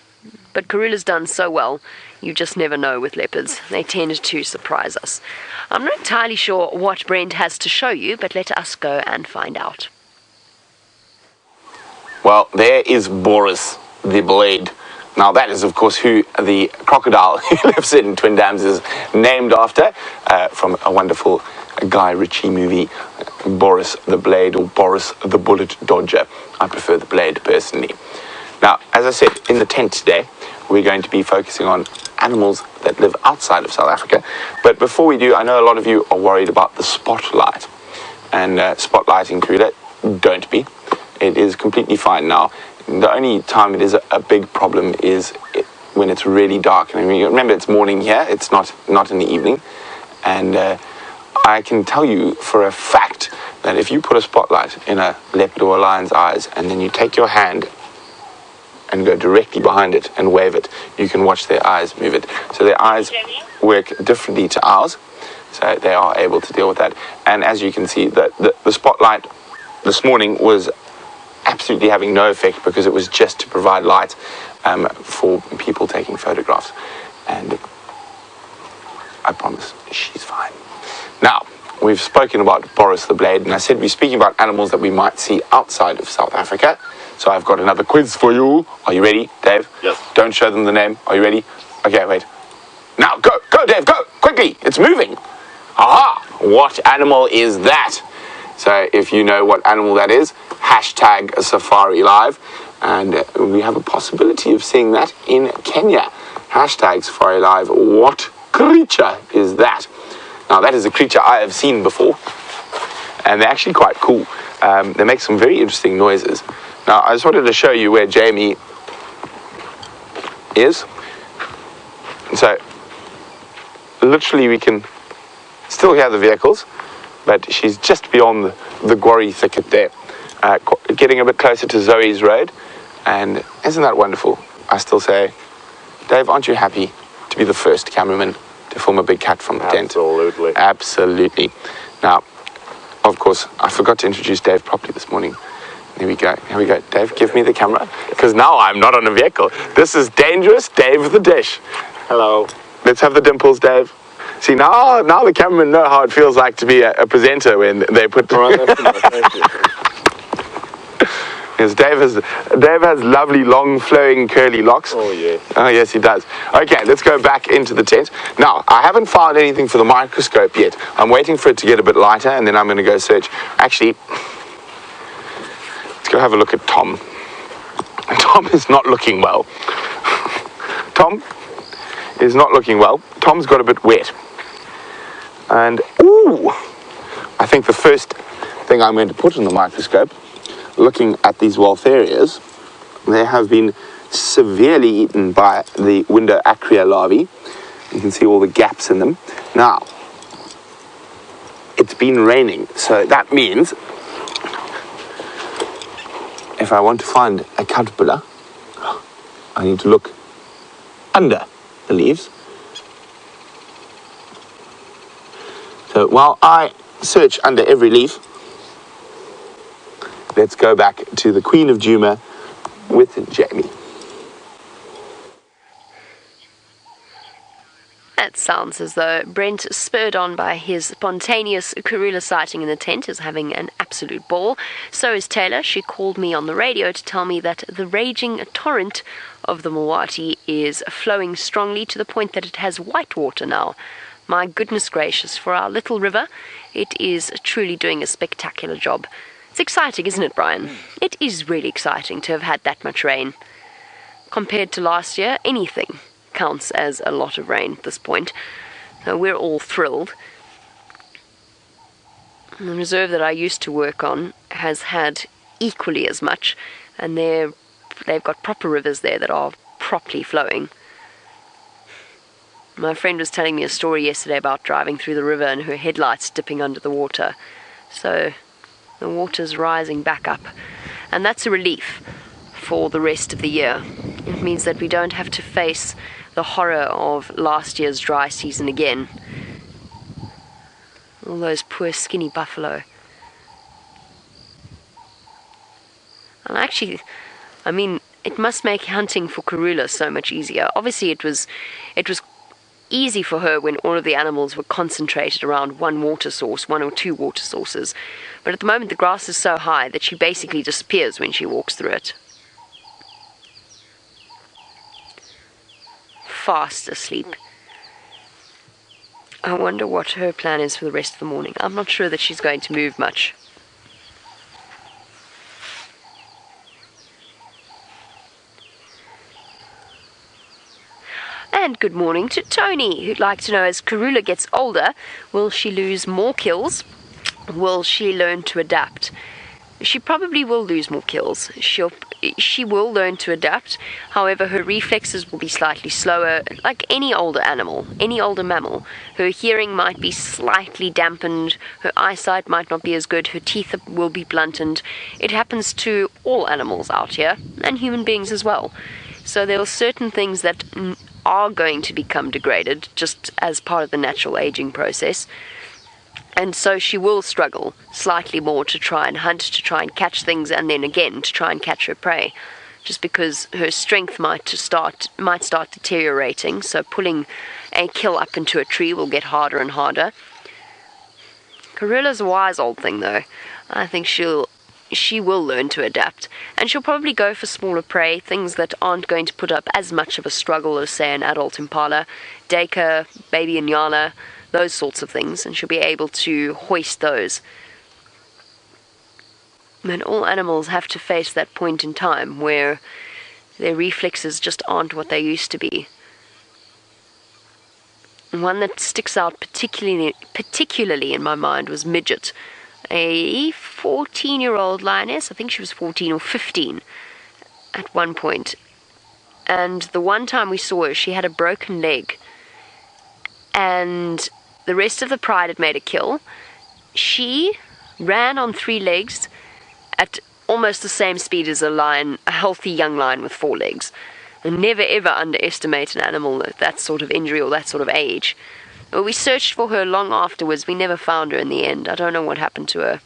But Karula's done so well, you just never know with leopards. They tend to surprise us. I'm not entirely sure what Brent has to show you, but let us go and find out. Well, there is Boris the Blade. Now, that is, of course, who the crocodile who lives in Twin Dams is named after, from a wonderful Guy Ritchie movie, Boris the Blade, or Boris the Bullet Dodger. I prefer the Blade, personally. Now, as I said, in the tent today, we're going to be focusing on animals that live outside of South Africa. But before we do, I know a lot of you are worried about the spotlight. And spotlighting Karula, don't be. It is completely fine now. The only time it is a big problem is when it's really dark. And I mean, remember, it's morning here. It's not in the evening. And I can tell you for a fact that if you put a spotlight in a leopard or a lion's eyes, and then you take your hand and go directly behind it and wave it, you can watch their eyes move it. So their eyes work differently to ours. So they are able to deal with that. And as you can see, the spotlight this morning was absolutely having no effect because it was just to provide light for people taking photographs. And I promise she's fine. Now, we've spoken about Boris the Blade, and I said we're speaking about animals that we might see outside of South Africa. So I've got another quiz for you. Are you ready, Dave? Yes. Don't show them the name. Are you ready? Okay, wait. Now, go, Dave, go, quickly. It's moving. Aha! What animal is that? So if you know what animal that is, hashtag Safari Live, and we have a possibility of seeing that in Kenya. Hashtag Safari Live. What creature is that? Now, that is a creature I have seen before, and they're actually quite cool. They make some very interesting noises. Now, I just wanted to show you where Jamie is. So, literally, we can still hear the vehicles, but she's just beyond the Gwari thicket there, getting a bit closer to Zoe's road. And isn't that wonderful? I still say, Dave, aren't you happy to be the first cameraman to film a big cat from the tent? Absolutely. Absolutely. Now, of course, I forgot to introduce Dave properly this morning. Here we go. Dave, give me the camera, because now I'm not on a vehicle. This is dangerous Dave the Dish. Hello. Let's have the dimples, Dave. See, now the cameramen know how it feels like to be a presenter when they put... All right, that's enough, thank you. Because Dave has lovely, long, flowing, curly locks. Oh, yeah. Oh, yes, he does. Okay, let's go back into the tent. Now, I haven't found anything for the microscope yet. I'm waiting for it to get a bit lighter, and then I'm going to go search. Actually, let's go have a look at Tom. Tom is not looking well. Tom is not looking well. Tom's got a bit wet. And, ooh, I think the first thing I'm going to put in the microscope, looking at these Waltherias, they have been severely eaten by the window acria larvae. You can see all the gaps in them. Now, it's been raining, so that means if I want to find a caterpillar, I need to look under the leaves. So while I search under every leaf, let's go back to the Queen of Djuma with Jamie. That sounds as though Brent, spurred on by his spontaneous Karula sighting in the tent, is having an absolute ball. So is Tayla. She called me on the radio to tell me that the raging torrent of the Mawati is flowing strongly to the point that it has white water now. My goodness gracious, for our little river, it is truly doing a spectacular job. It's exciting, isn't it, Brian? It is really exciting to have had that much rain. Compared to last year, anything counts as a lot of rain at this point. So we're all thrilled. The reserve that I used to work on has had equally as much, and they've got proper rivers there that are properly flowing. My friend was telling me a story yesterday about driving through the river and her headlights dipping under the water. So the water's rising back up, and that's a relief for the rest of the year. It means that we don't have to face the horror of last year's dry season again. All those poor skinny buffalo. And actually, I mean, it must make hunting for Karula so much easier. Obviously it was easy for her when all of the animals were concentrated around one water source, one or two water sources. But at the moment the grass is so high that she basically disappears when she walks through it. Fast asleep. I wonder what her plan is for the rest of the morning. I'm not sure that she's going to move much. And good morning to Tony, who'd like to know, as Karula gets older, will she lose more kills? Will she learn to adapt? She probably will lose more kills. She will learn to adapt. However, her reflexes will be slightly slower, like any older animal, any older mammal. Her hearing might be slightly dampened. Her eyesight might not be as good. Her teeth will be blunted. It happens to all animals out here, and human beings as well. So there are certain things that are going to become degraded, just as part of the natural aging process. And so she will struggle slightly more to try and hunt, to try and catch things, and then again to try and catch her prey, just because her strength might start deteriorating. So pulling a kill up into a tree will get harder and harder. Karula's a wise old thing, though. I think she will learn to adapt, and she'll probably go for smaller prey, things that aren't going to put up as much of a struggle as, say, an adult impala, duiker, baby inyala, those sorts of things, and she'll be able to hoist those. And all animals have to face that point in time where their reflexes just aren't what they used to be. One that sticks out particularly in my mind was Midget, a 14-year-old lioness. I think she was 14 or 15 at one point. And the one time we saw her, she had a broken leg, and the rest of the pride had made a kill. She ran on 3 legs at almost the same speed as a healthy young lion with 4 legs. And never ever underestimate an animal with that sort of injury or that sort of age. Well, we searched for her long afterwards. We never found her in the end. I don't know what happened to her.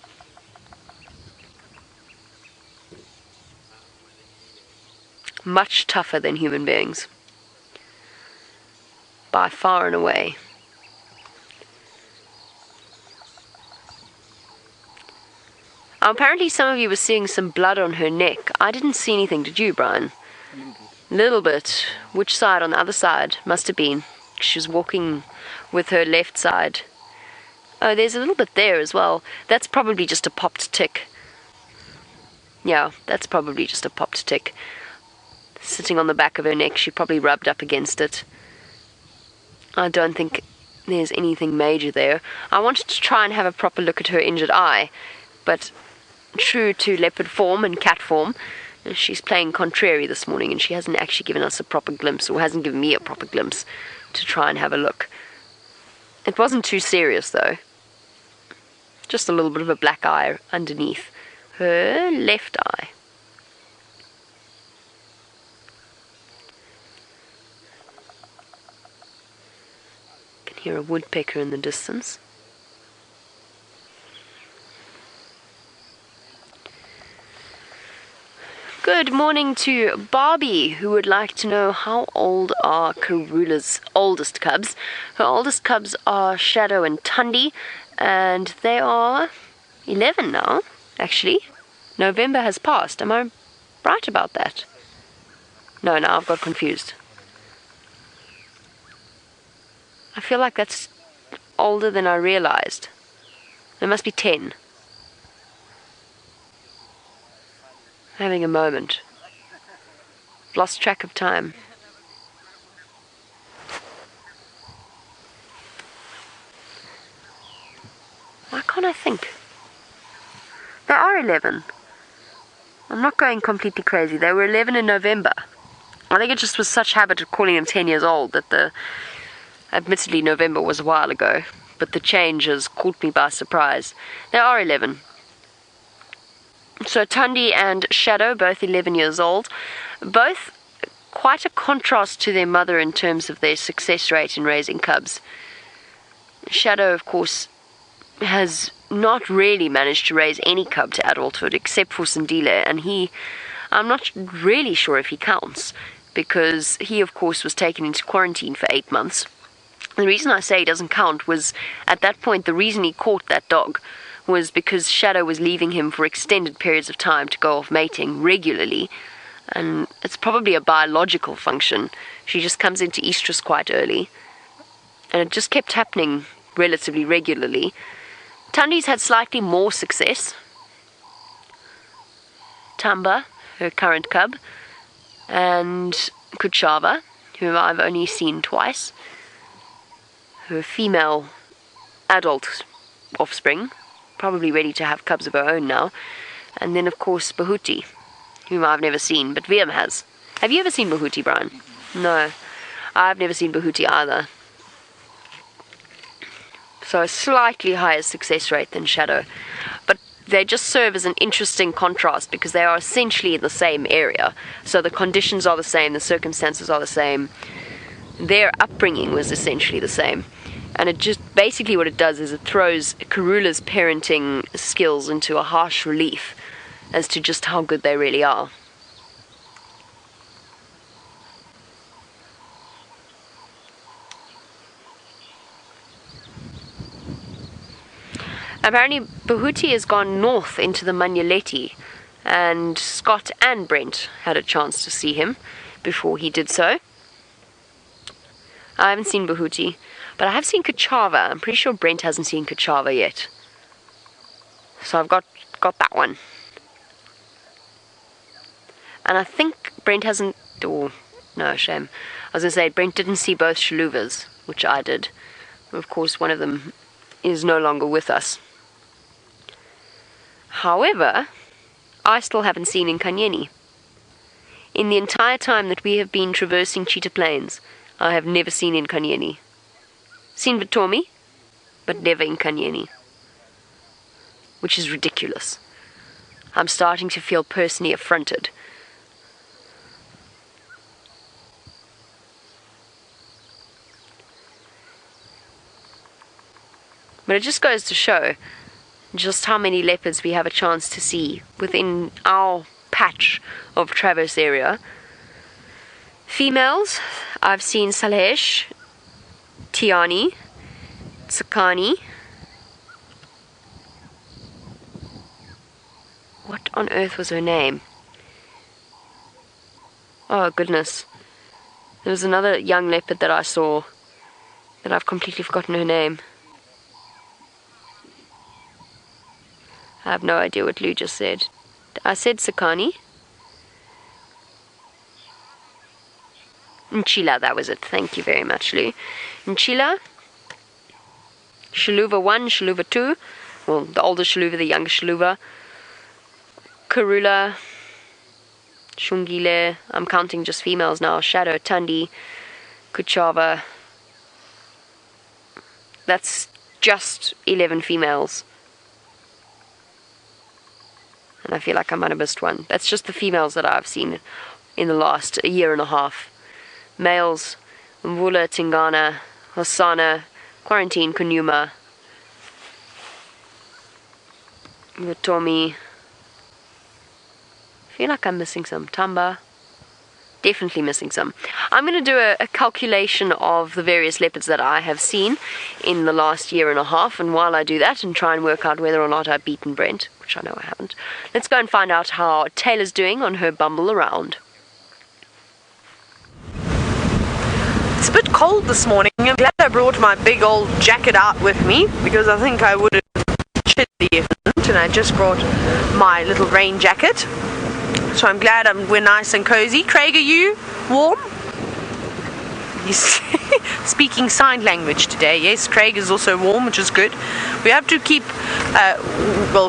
Much tougher than human beings. By far and away. Apparently some of you were seeing some blood on her neck. I didn't see anything, did you, Brian? Little bit. Which side? On the other side? Must have been. She was walking with her left side. Oh, there's a little bit there as well. That's probably just a popped tick. Yeah, that's probably just a popped tick. Sitting on the back of her neck, she probably rubbed up against it. I don't think there's anything major there. I wanted to try and have a proper look at her injured eye, but true to leopard form and cat form, she's playing contrary this morning, and she hasn't actually given us a proper glimpse, or hasn't given me a proper glimpse to try and have a look. It wasn't too serious, though. Just a little bit of a black eye underneath her left eye. Can hear a woodpecker in the distance. Good morning to Barbie, who would like to know how old are Karula's oldest cubs. Her oldest cubs are Shadow and Tundi, and they are 11 now, actually. November has passed. Am I right about that? No, now I've got confused. I feel like that's older than I realized. There must be 10. Having a moment. Lost track of time. Why can't I think? They are 11. I'm not going completely crazy. They were 11 in November. I think it just was such habit of calling them 10 years old that admittedly November was a while ago, but the change has caught me by surprise. They are 11. So Tundi and Shadow, both 11 years old, both quite a contrast to their mother in terms of their success rate in raising cubs. Shadow, of course, has not really managed to raise any cub to adulthood except for Sindile, and I'm not really sure if he counts, because he, of course, was taken into quarantine for 8 months. The reason I say he doesn't count was, at that point, the reason he caught that dog was because Shadow was leaving him for extended periods of time to go off mating regularly, and it's probably a biological function. She just comes into estrus quite early, and it just kept happening relatively regularly. Tundi's had slightly more success. Tamba, her current cub, and Kuchava, whom I've only seen twice, her female adult offspring, probably ready to have cubs of her own now, and then of course Bahuti, whom I've never seen, but Viam has. Have you ever seen Bahuti, Brian? No, I've never seen Bahuti either. So a slightly higher success rate than Shadow, but they just serve as an interesting contrast because they are essentially in the same area, so the conditions are the same, the circumstances are the same, their upbringing was essentially the same. And it just, basically what it does is it throws Karula's parenting skills into a harsh relief as to just how good they really are. Apparently Bahuti has gone north into the Manyeleti, and Scott and Brent had a chance to see him before he did so. I haven't seen Bahuti, but I have seen Kuchava. I'm pretty sure Brent hasn't seen Kuchava yet. So I've got that one. And I think Brent hasn't... Oh, no, shame. I was going to say, Brent didn't see both Shaluvas, which I did. Of course, one of them is no longer with us. However, I still haven't seen Nkanyeni. In the entire time that we have been traversing Cheetah Plains, I have never seen Nkanyeni. Seen Vitomi, but never Nkanyeni. Which is ridiculous. I'm starting to feel personally affronted. But it just goes to show just how many leopards we have a chance to see within our patch of Traverse area. Females, I've seen Salesh, Tiani, Tsakani, What on earth was her name? Oh goodness. There was another young leopard that I saw that I've completely forgotten her name. I have no idea what Lou just said. I said Sakani. Nchila, that was it. Thank you very much, Lou. Nchila. Shaluva 1, Shaluva 2. Well, the older Shaluva, the younger Shaluva. Karula. Shungile. I'm counting just females now. Shadow, Tundi. Kuchava. That's just 11 females. And I feel like I might have missed one. That's just the females that I've seen in the last year and a half. Males, Mvula, Tingana, Hosanna, Quarantine, Kunyuma, Mutomi. I feel like I'm missing some. Tamba. Definitely missing some. I'm going to do a calculation of the various leopards that I have seen in the last year and a half, and while I do that and try and work out whether or not I've beaten Brent, which I know I haven't, let's go and find out how Tayla's doing on her bumble around. It's a bit cold this morning. I'm glad I brought my big old jacket out with me, because I think I would have chilly if not, and I just brought my little rain jacket. So I'm glad we're nice and cozy. Craig, are you warm? He's speaking sign language today. Yes, Craig is also warm, which is good. We have to keep,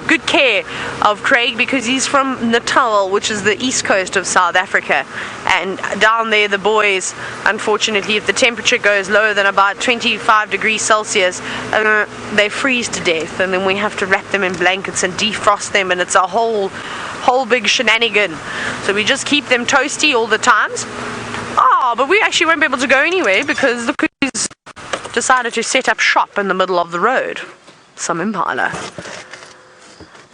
good care of Craig, because he's from Natal, which is the east coast of South Africa. And down there, the boys, unfortunately, if the temperature goes lower than about 25 degrees Celsius, they freeze to death. And then we have to wrap them in blankets and defrost them, and it's a whole big shenanigan. So we just keep them toasty all the times. But we actually won't be able to go anywhere, because look who's decided to set up shop in the middle of the road. Some impala.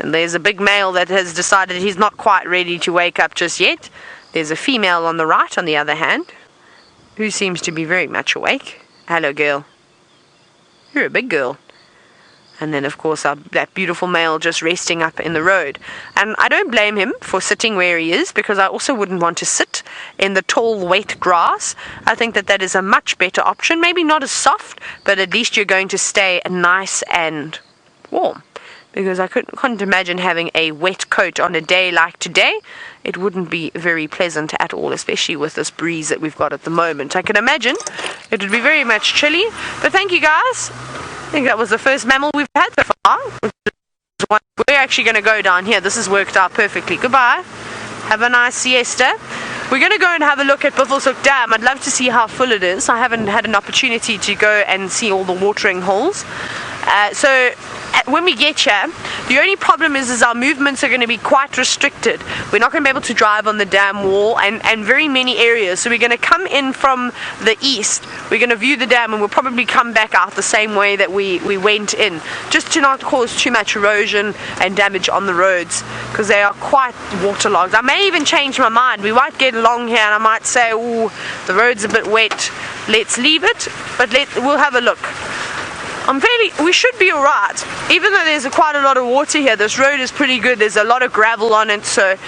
And there's a big male that has decided he's not quite ready to wake up just yet. There's a female on the right, on the other hand, who seems to be very much awake. Hello, girl. You're a big girl. And then, of course, that beautiful male just resting up in the road. And I don't blame him for sitting where he is, because I also wouldn't want to sit in the tall, wet grass. I think that is a much better option. Maybe not as soft, but at least you're going to stay nice and warm. Because I couldn't imagine having a wet coat on a day like today. It wouldn't be very pleasant at all, especially with this breeze that we've got at the moment. I can imagine it would be very much chilly. But thank you, guys. I think that was the first mammal we've had so far. We're actually going to go down here. This has worked out perfectly. Goodbye. Have a nice siesta. We're going to go and have a look at Buffelshoek Dam. I'd love to see how full it is. I haven't had an opportunity to go and see all the watering holes. So when we get here, the only problem is our movements are going to be quite restricted. We're not going to be able to drive on the dam wall and very many areas. So we're going to come in from the east. We're going to view the dam, and we'll probably come back out the same way that we went in, just to not cause too much erosion and damage on the roads, because they are quite waterlogged. I may even change my mind. We might get along here and I might say, oh, the road's a bit wet, let's leave it, but we'll have a look. We should be alright. Even though there's quite a lot of water here, this road is pretty good. There's a lot of gravel on it, so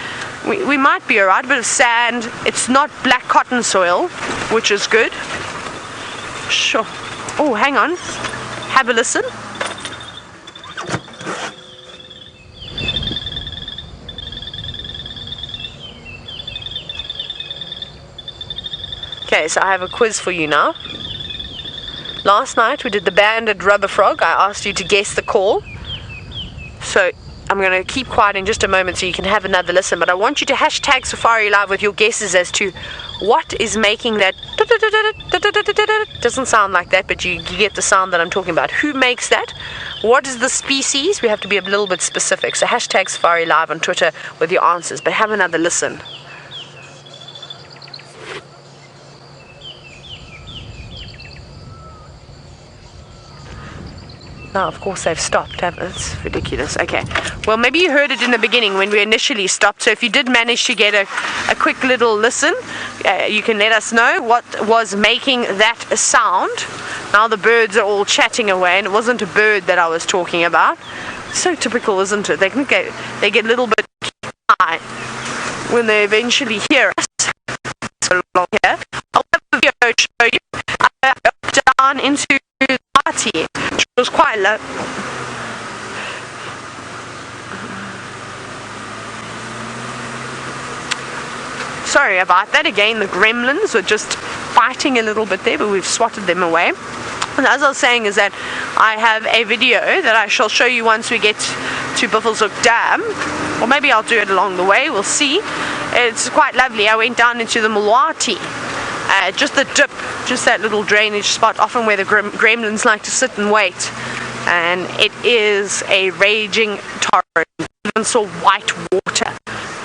we might be alright. A bit of sand. It's not black cotton soil, which is good. Sure. Oh, hang on. Have a listen. Okay, so I have a quiz for you now. Last night we did the banded rubber frog. I asked you to guess the call. So I'm going to keep quiet in just a moment so you can have another listen. But I want you to hashtag Safari Live with your guesses as to what is making that. Doesn't sound like that, but you get the sound that I'm talking about. Who makes that? What is the species? We have to be a little bit specific. So hashtag Safari Live on Twitter with your answers. But have another listen. Now, of course, they've stopped. It's ridiculous. Okay. Well, maybe you heard it in the beginning when we initially stopped. So if you did manage to get a quick little listen, you can let us know what was making that sound. Now the birds are all chatting away, and it wasn't a bird that I was talking about. So typical, isn't it? They get a little bit fly when they eventually hear us. So long here. I'll have a video to show you. I got down into the party, which was quite low. Sorry about that. Again, the gremlins were just fighting a little bit there, but we've swatted them away. And as I was saying, is that I have a video that I shall show you once we get to Buffelshoek Dam, or maybe I'll do it along the way, we'll see. It's quite lovely. I went down into the Mulwati, just the dip, just that little drainage spot, often where the gremlins like to sit and wait. And it is a raging torrent. Even saw white water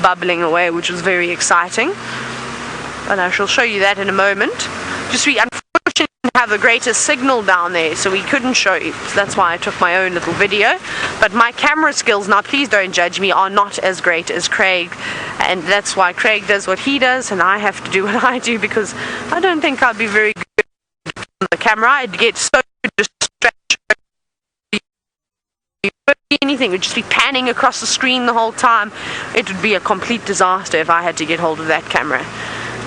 bubbling away, which was very exciting. But I shall show you that in a moment. Just we unfortunately didn't have the greatest signal down there, so we couldn't show you. So that's why I took my own little video. But my camera skills, now please don't judge me, are not as great as Craig. And that's why Craig does what he does, and I have to do what I do, because I don't think I'd be very good on the camera. I'd get so distracted. Anything would just be panning across the screen the whole time. It would be a complete disaster if I had to get hold of that camera.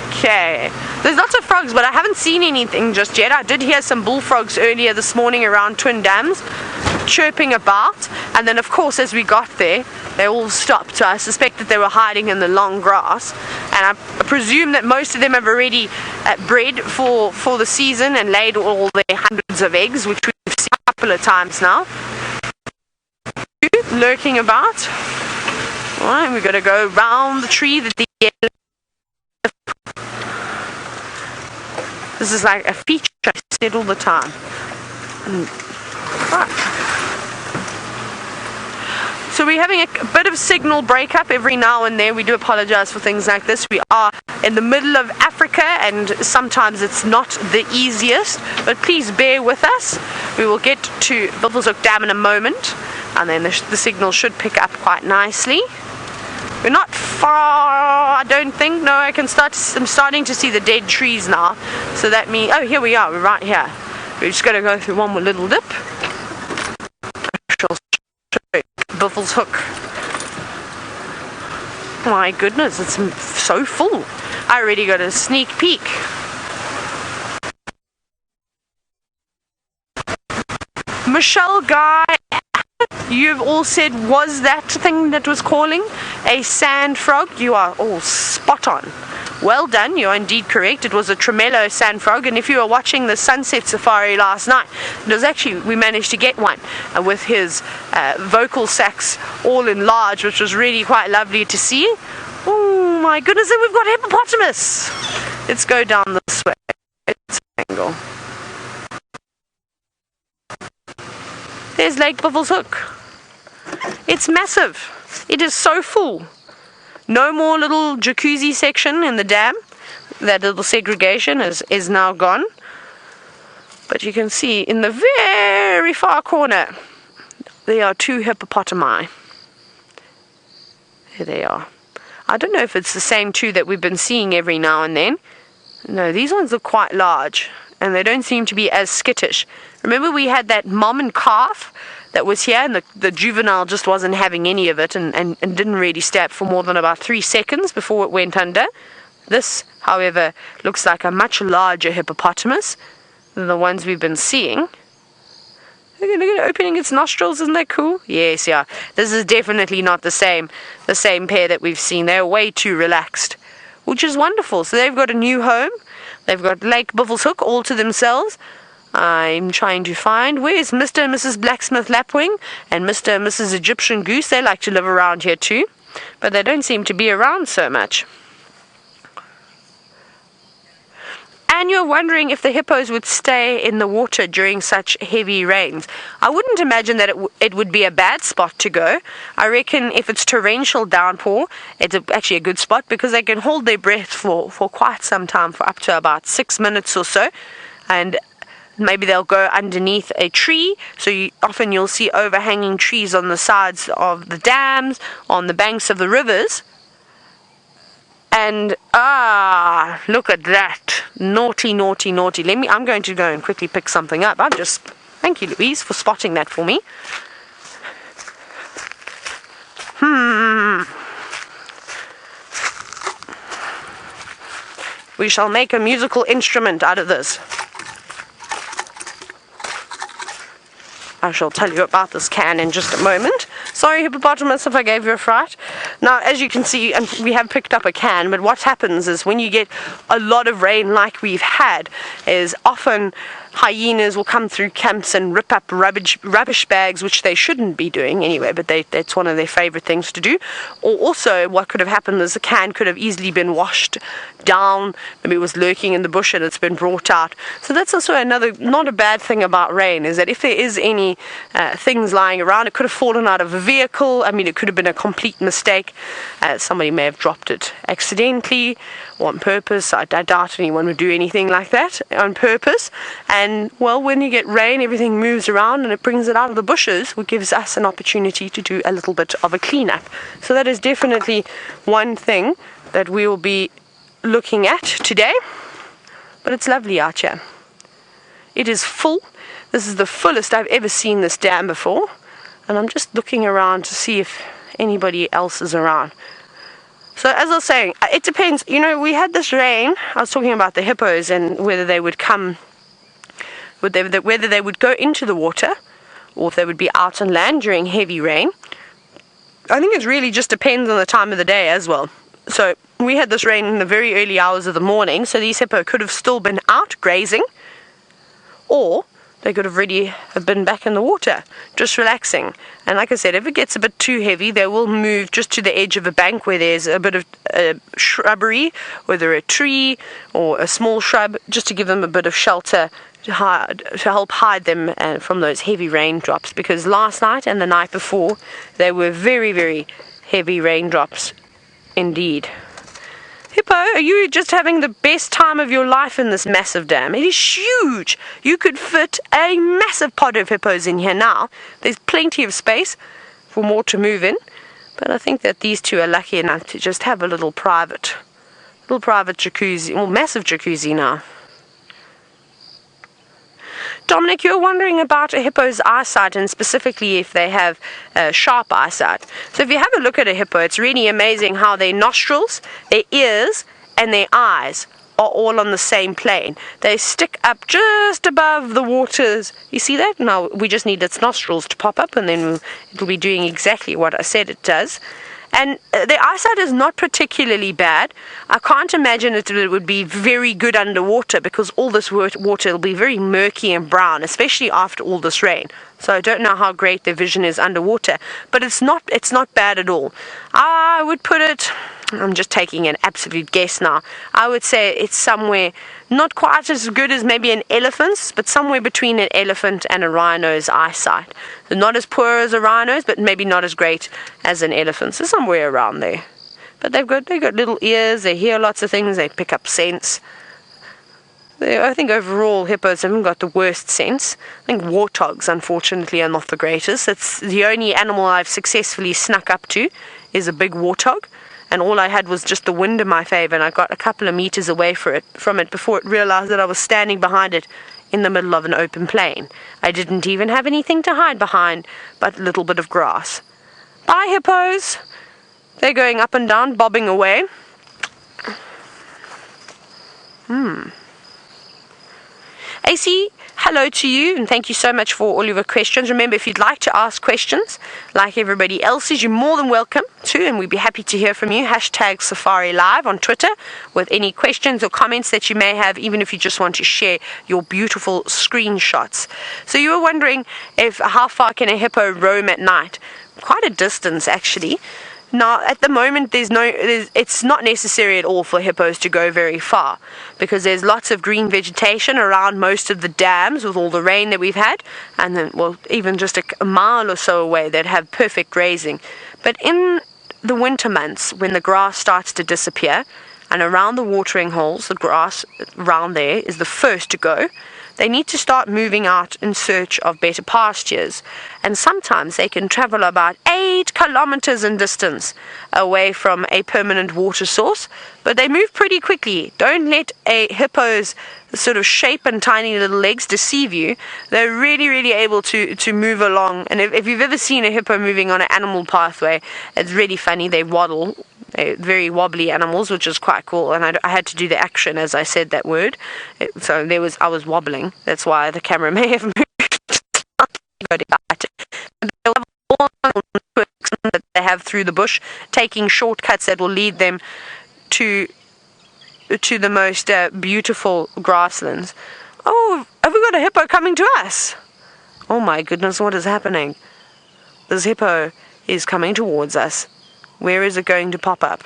Okay, there's lots of frogs, but I haven't seen anything just yet. I did hear some bullfrogs earlier this morning around Twin Dams chirping about, and then of course as we got there they all stopped, so I suspect that they were hiding in the long grass, and I presume that most of them have already bred for the season and laid all their hundreds of eggs, which we've seen a couple of times now. Lurking about. Alright, we've got to go round the tree that the yellow. This is like a feature I said all the time. So we're having a bit of signal breakup every now and then. We do apologize for things like this. We are in the middle of Africa, and sometimes it's not the easiest, but please bear with us. We will get to Buffelshoek Dam in a moment, and then the signal should pick up quite nicely. We're not far, I don't think. No, I'm starting to see the dead trees now. So that means, oh, here we are, we're right here. We're just going to go through one more little dip. Buffelshoek. My goodness, it's so full. I already got a sneak peek. Michelle Guy, you've all said, was that thing that was calling a sand frog? You are all spot on. Well done, you're indeed correct. It was a tremolo sand frog, and if you were watching the sunset safari last night, it was actually, we managed to get one with his vocal sacs all enlarged, which was really quite lovely to see. Oh my goodness, and we've got hippopotamus. Let's go down this way. It's an angle. There's Lake Buffelshoek. It's massive. It is so full. No more little jacuzzi section in the dam. That little segregation is now gone. But you can see in the very far corner, there are two hippopotami. There they are. I don't know if it's the same two that we've been seeing every now and then. No, these ones look quite large, and they don't seem to be as skittish. Remember we had that mom and calf that was here, and the juvenile just wasn't having any of it, and didn't really stay up for more than about 3 seconds before it went under. This, however, looks like a much larger hippopotamus than the ones we've been seeing. Look at it opening its nostrils, isn't that cool? Yes, yeah. This is definitely not the same pair that we've seen. They're way too relaxed, which is wonderful. So they've got a new home. They've got Lake Buffelshoek all to themselves. I'm trying to find, where's Mr. and Mrs. Blacksmith Lapwing and Mr. and Mrs. Egyptian Goose? They like to live around here too, but they don't seem to be around so much. And you're wondering if the hippos would stay in the water during such heavy rains. I wouldn't imagine that it would be a bad spot to go. I reckon if it's torrential downpour, it's actually a good spot, because they can hold their breath for quite some time, for up to about 6 minutes or so. And maybe they'll go underneath a tree, so often you'll see overhanging trees on the sides of the dams, on the banks of the rivers. And look at that. Naughty, naughty, naughty. I'm going to go and quickly pick something up. Thank you, Louise, for spotting that for me. We shall make a musical instrument out of this. I shall tell you about this can in just a moment. Sorry, hippopotamus, if I gave you a fright. Now, as you can see, and we have picked up a can, but what happens is when you get a lot of rain like we've had, is often hyenas will come through camps and rip up rubbish bags, which they shouldn't be doing anyway, but that's one of their favorite things to do. Or also, what could have happened is the can could have easily been washed down. Maybe it was lurking in the bush and it's been brought out. So that's also another, not a bad thing about rain, is that if there is any things lying around, it could have fallen out of a vehicle. I mean, it could have been a complete mistake. Somebody may have dropped it accidentally or on purpose. I doubt anyone would do anything like that on purpose. And, well, when you get rain, everything moves around and it brings it out of the bushes, which gives us an opportunity to do a little bit of a cleanup. So that is definitely one thing that we will be looking at today. But it's lovely out here. It is full. This is the fullest I've ever seen this dam before. And I'm just looking around to see if anybody else is around. So as I was saying, it depends. You know, we had this rain. I was talking about the hippos and whether they would come, whether they would go into the water or if they would be out on land during heavy rain. I think it really just depends on the time of the day as well. So we had this rain in the very early hours of the morning, so these hippo could have still been out grazing, or they could have already have been back in the water, just relaxing. And like I said, if it gets a bit too heavy, they will move just to the edge of a bank where there's a bit of shrubbery, whether a tree or a small shrub, just to give them a bit of shelter to help hide them from those heavy raindrops. Because last night and the night before, they were very, very heavy raindrops indeed. Hippo, are you just having the best time of your life in this massive dam? It is huge. You could fit a massive pod of hippos in here now. There's plenty of space for more to move in. But I think that these two are lucky enough to just have a little private jacuzzi, or massive jacuzzi now. Dominic, you're wondering about a hippo's eyesight and specifically if they have sharp eyesight. So if you have a look at a hippo, it's really amazing how their nostrils, their ears, and their eyes are all on the same plane. They stick up just above the waters. You see that? Now we just need its nostrils to pop up and then it'll be doing exactly what I said it does. And their eyesight is not particularly bad. I can't imagine it would be very good underwater because all this water will be very murky and brown, especially after all this rain. So I don't know how great their vision is underwater, but it's not bad at all. I would put it, I'm just taking an absolute guess now, I would say it's somewhere not quite as good as maybe an elephant's, but somewhere between an elephant and a rhino's eyesight. So not as poor as a rhino's, but maybe not as great as an elephant's. So somewhere around there. But they've got little ears, they hear lots of things, they pick up scents. I think overall hippos haven't got the worst sense. I think warthogs, unfortunately, are not the greatest. It's the only animal I've successfully snuck up to is a big warthog. And all I had was just the wind in my favor, and I got a couple of meters away from it before it realized that I was standing behind it in the middle of an open plain. I didn't even have anything to hide behind but a little bit of grass. Bye, hippos! They're going up and down, bobbing away. AC, hello to you, and thank you so much for all of your questions. Remember, if you'd like to ask questions, like everybody else's, you're more than welcome to, and we'd be happy to hear from you. Hashtag Safari Live on Twitter with any questions or comments that you may have, even if you just want to share your beautiful screenshots. So you were wondering how far can a hippo roam at night? Quite a distance, actually. Now, at the moment, it's not necessary at all for hippos to go very far because there's lots of green vegetation around most of the dams with all the rain that we've had, and then, well, even just a mile or so away that have perfect grazing. But in the winter months, when the grass starts to disappear, and around the watering holes, the grass around there is the first to go, they need to start moving out in search of better pastures. And sometimes they can travel about 8 kilometers in distance away from a permanent water source, but they move pretty quickly. Don't let a hippo's sort of shape and tiny little legs deceive you. They're really, really able to move along. And if you've ever seen a hippo moving on an animal pathway, it's really funny. They waddle They're very wobbly animals, which is quite cool. And I had to do the action as I said that word. So I was wobbling. That's why the camera may have moved. They'll have all that they have through the bush, taking shortcuts that will lead them to the most beautiful grasslands. Oh, have we got a hippo coming to us? Oh my goodness, what is happening? This hippo is coming towards us. Where is it going to pop up?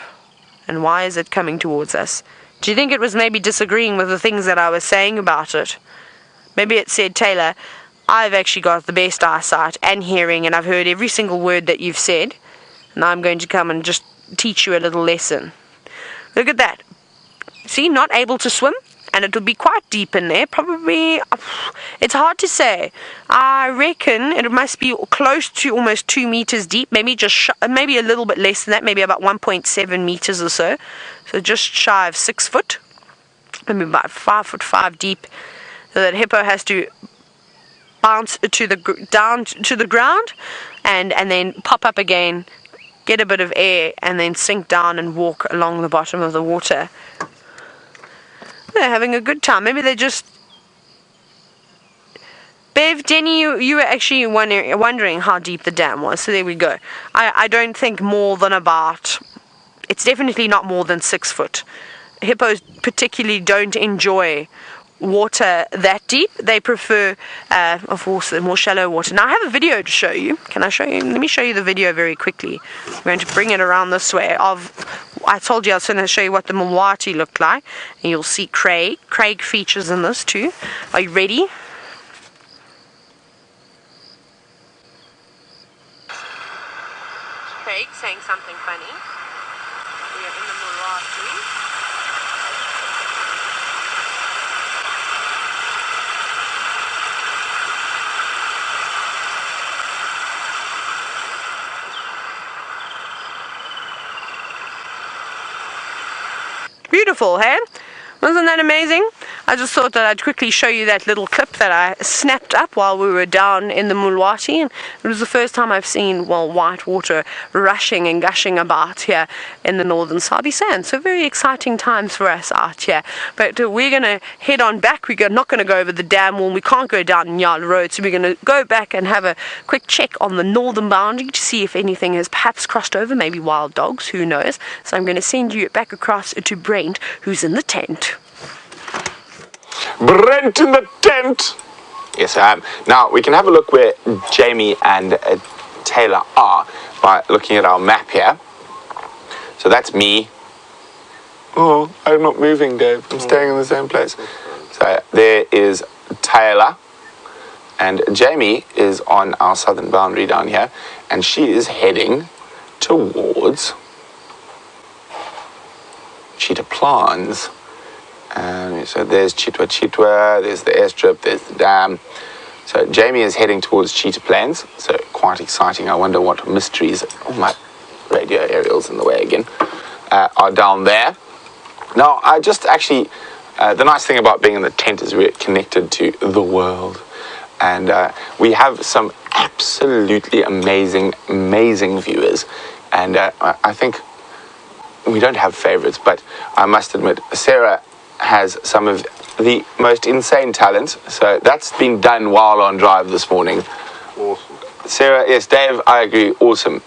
And why is it coming towards us? Do you think it was maybe disagreeing with the things that I was saying about it? Maybe it said, Tayla, I've actually got the best eyesight and hearing, and I've heard every single word that you've said, and I'm going to come and just teach you a little lesson. Look at that. See, not able to swim, and it will be quite deep in there. Probably, it's hard to say. I reckon it must be close to almost 2 meters deep, maybe maybe a little bit less than that, maybe about 1.7 meters or so. So just shy of 6 foot, maybe about 5'5" deep. So that hippo has to bounce down to the ground, and then pop up again, get a bit of air, and then sink down and walk along the bottom of the water. They're having a good time. Maybe they're just... Bev, Denny, you were actually wondering how deep the dam was, so there we go. I don't think more than about... It's definitely not more than 6 foot. Hippos particularly don't enjoy water that deep. They prefer, of course, the more shallow water. Now, I have a video to show you. Can I show you? Let me show you the video very quickly. I'm going to bring it around this way. I told you I was going to show you what the Mulwati looked like. And you'll see Craig. Craig features in this too. Are you ready? Craig saying something funny. We are in the Mulwati. Beautiful, hey? Wasn't that amazing? I just thought that I'd quickly show you that little clip that I snapped up while we were down in the Mulwati, and it was the first time I've seen, well, white water rushing and gushing about here in the northern Sabi Sand. So very exciting times for us out here. But we're going to head on back. We're not going to go over the dam wall. We can't go down Nyala Road, so we're going to go back and have a quick check on the northern boundary to see if anything has perhaps crossed over, maybe wild dogs, who knows. So I'm going to send you back across to Brent, who's in the tent. Brent in the tent! Yes, I am. Now, we can have a look where Jamie and Tayla are by looking at our map here. So that's me. Oh, I'm not moving, Dave. I'm staying in the same place. So there is Tayla. And Jamie is on our southern boundary down here. And she is heading towards Cheetah Plans. So there's Chitwa, there's the airstrip, there's the dam. So Jamie is heading towards Cheetah Plans, so quite exciting. I wonder what mysteries, oh my radio aerial's in the way again, are down there. Now, I just actually, the nice thing about being in the tent is we're connected to the world. And we have some absolutely amazing viewers. And I think we don't have favorites, but I must admit, Sarah has some of the most insane talent. So that's been done while on drive this morning. Awesome. Sarah, yes, Dave, I agree, awesome.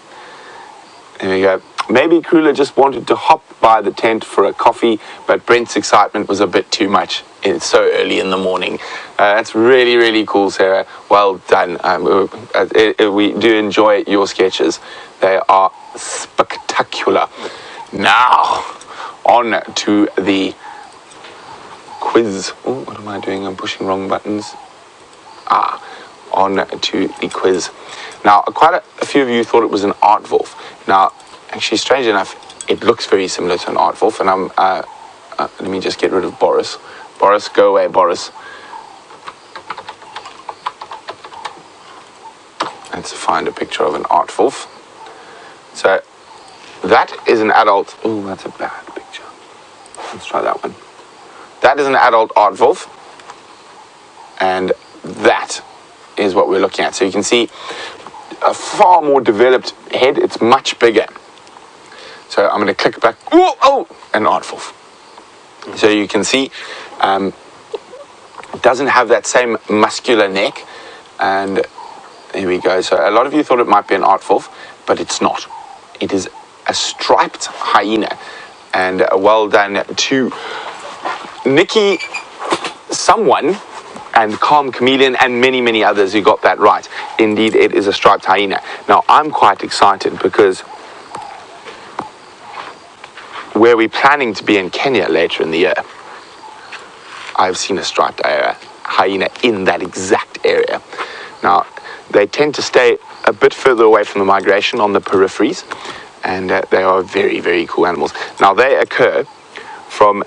There we go. Maybe Karula just wanted to hop by the tent for a coffee, but Brent's excitement was a bit too much. It's so early in the morning. That's really cool, Sarah. Well done. We do enjoy your sketches. They are spectacular. Now, on to the quiz. Oh, what am I doing? I'm pushing wrong buttons. On to the quiz. Now, quite a few of you thought it was an art wolf. Now, actually, strange enough, it looks very similar to an art wolf, and I'm, let me just get rid of Boris. Boris, go away, Boris. Let's find a picture of an art wolf. So, that is an adult, oh, that's a bad picture. Let's try that one. That is an adult art wolf, and that is what we're looking at. So you can see a far more developed head. It's much bigger. So I'm going to click back. Oh, an aardvolk. So you can see it doesn't have that same muscular neck. And there we go. So a lot of you thought it might be an aardvolk, but it's not. It is a striped hyena. And well done to Nikki, someone, and Calm Chameleon, and many, many others who got that right. Indeed, it is a striped hyena. Now, I'm quite excited because where we're planning to be in Kenya later in the year, I've seen a striped hyena in that exact area. Now, they tend to stay a bit further away from the migration on the peripheries, and they are very, very cool animals. Now, they occur from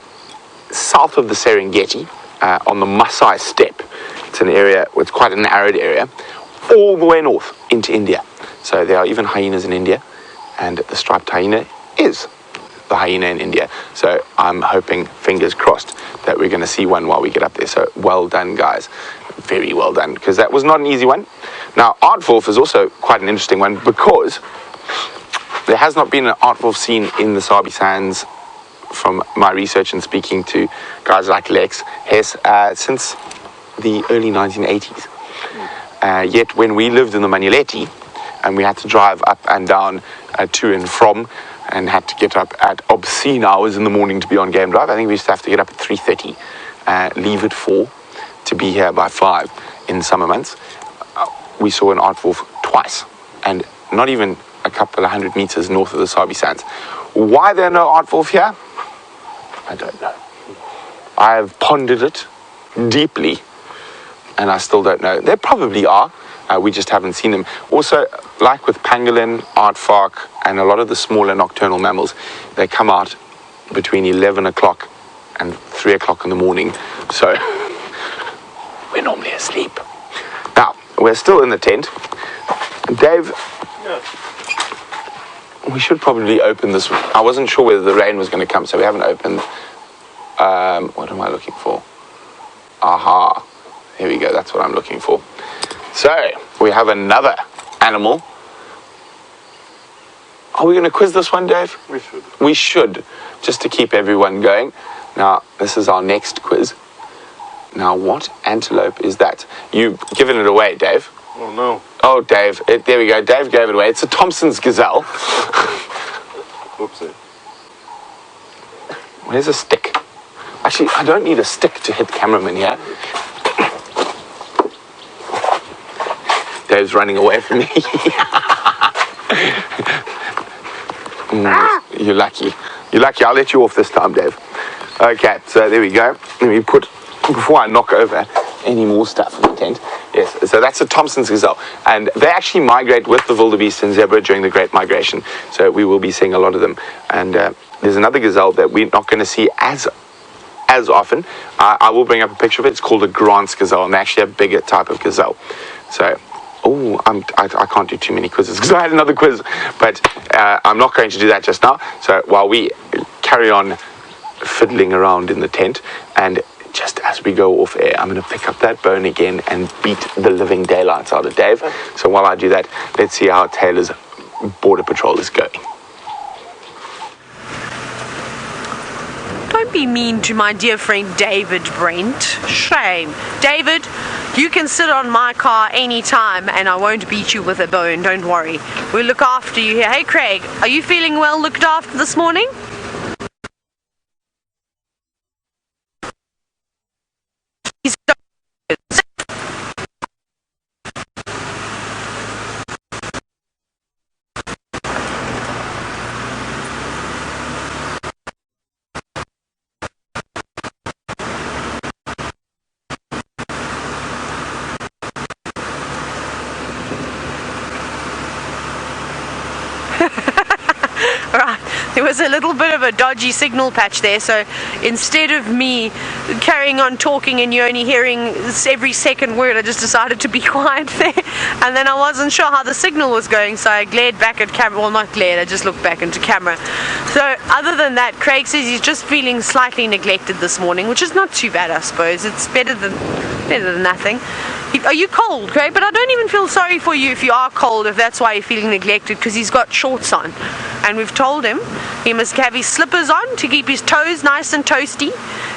south of the Serengeti on the Masai Steppe. It's an area, it's quite an arid area, all the way north into India. So there are even hyenas in India, and the striped hyena is the hyena in India. So I'm hoping, fingers crossed, that we're going to see one while we get up there. So well done, guys. Very well done, because that was not an easy one. Now, aardvolk is also quite an interesting one because there has not been an aardvolk seen in the Sabi Sands from my research and speaking to guys like Lex Hess since the early 1980s. Yet when we lived in the Manuleti and we had to drive up and down to and from and had to get up at obscene hours in the morning to be on game drive, I think we used to have to get up at 3:30, leave at 4 to be here by 5 in summer months. We saw an aardvolk twice, and not even a couple of 100 meters north of the Sabi Sands. Why there are no aardvolk here? I don't know. I've pondered it deeply, and I still don't know. There probably are. We just haven't seen them. Also, like with pangolin, aardvark, and a lot of the smaller nocturnal mammals, they come out between 11 o'clock and 3 o'clock in the morning. So we're normally asleep. Now, we're still in the tent. Dave, we should probably open this. I wasn't sure whether the rain was going to come, so we haven't opened. What am I looking for? Aha. Here we go. That's what I'm looking for. So, we have another animal. Are we going to quiz this one, Dave? We should. We should, just to keep everyone going. Now, this is our next quiz. Now, what antelope is that? You've given it away, Dave. Oh, no. Oh, Dave. There we go. Dave gave it away. It's a Thompson's gazelle. Oopsie. Where's a stick? Actually, I don't need a stick to hit cameraman here. Dave's running away from me. You're lucky. You're lucky. I'll let you off this time, Dave. Okay, so there we go. Let me put, before I knock over any more stuff in the tent. Yes, so that's a Thompson's gazelle. And they actually migrate with the wildebeest and zebra during the Great Migration. So we will be seeing a lot of them. And there's another gazelle that we're not going to see as often. I will bring up a picture of it. It's called a Grant's gazelle, and they actually have a bigger type of gazelle. So, I can't do too many quizzes because I had another quiz, but I'm not going to do that just now. So while we carry on fiddling around in the tent, and just as we go off air, I'm going to pick up that bone again and beat the living daylights out of Dave. So while I do that, let's see how Taylor's border patrol is going. Don't be mean to my dear friend David, Brent. Shame. David, you can sit on my car anytime and I won't beat you with a bone, don't worry. We'll look after you here. Hey Craig, are you feeling well looked after this morning? Right, there was a little bit of a dodgy signal patch there, so instead of me carrying on talking and you only hearing every second word, I just decided to be quiet there, and then I wasn't sure how the signal was going, so I glared back at camera. Well, not glared, I just looked back into camera. So other than that, Craig says he's just feeling slightly neglected this morning, which is not too bad, I suppose. It's better than nothing. Are you cold, Craig? But I don't even feel sorry for you if you are cold, if that's why you're feeling neglected, because he's got shorts on. and we've told him he must have his slippers on to keep his toes nice and toasty,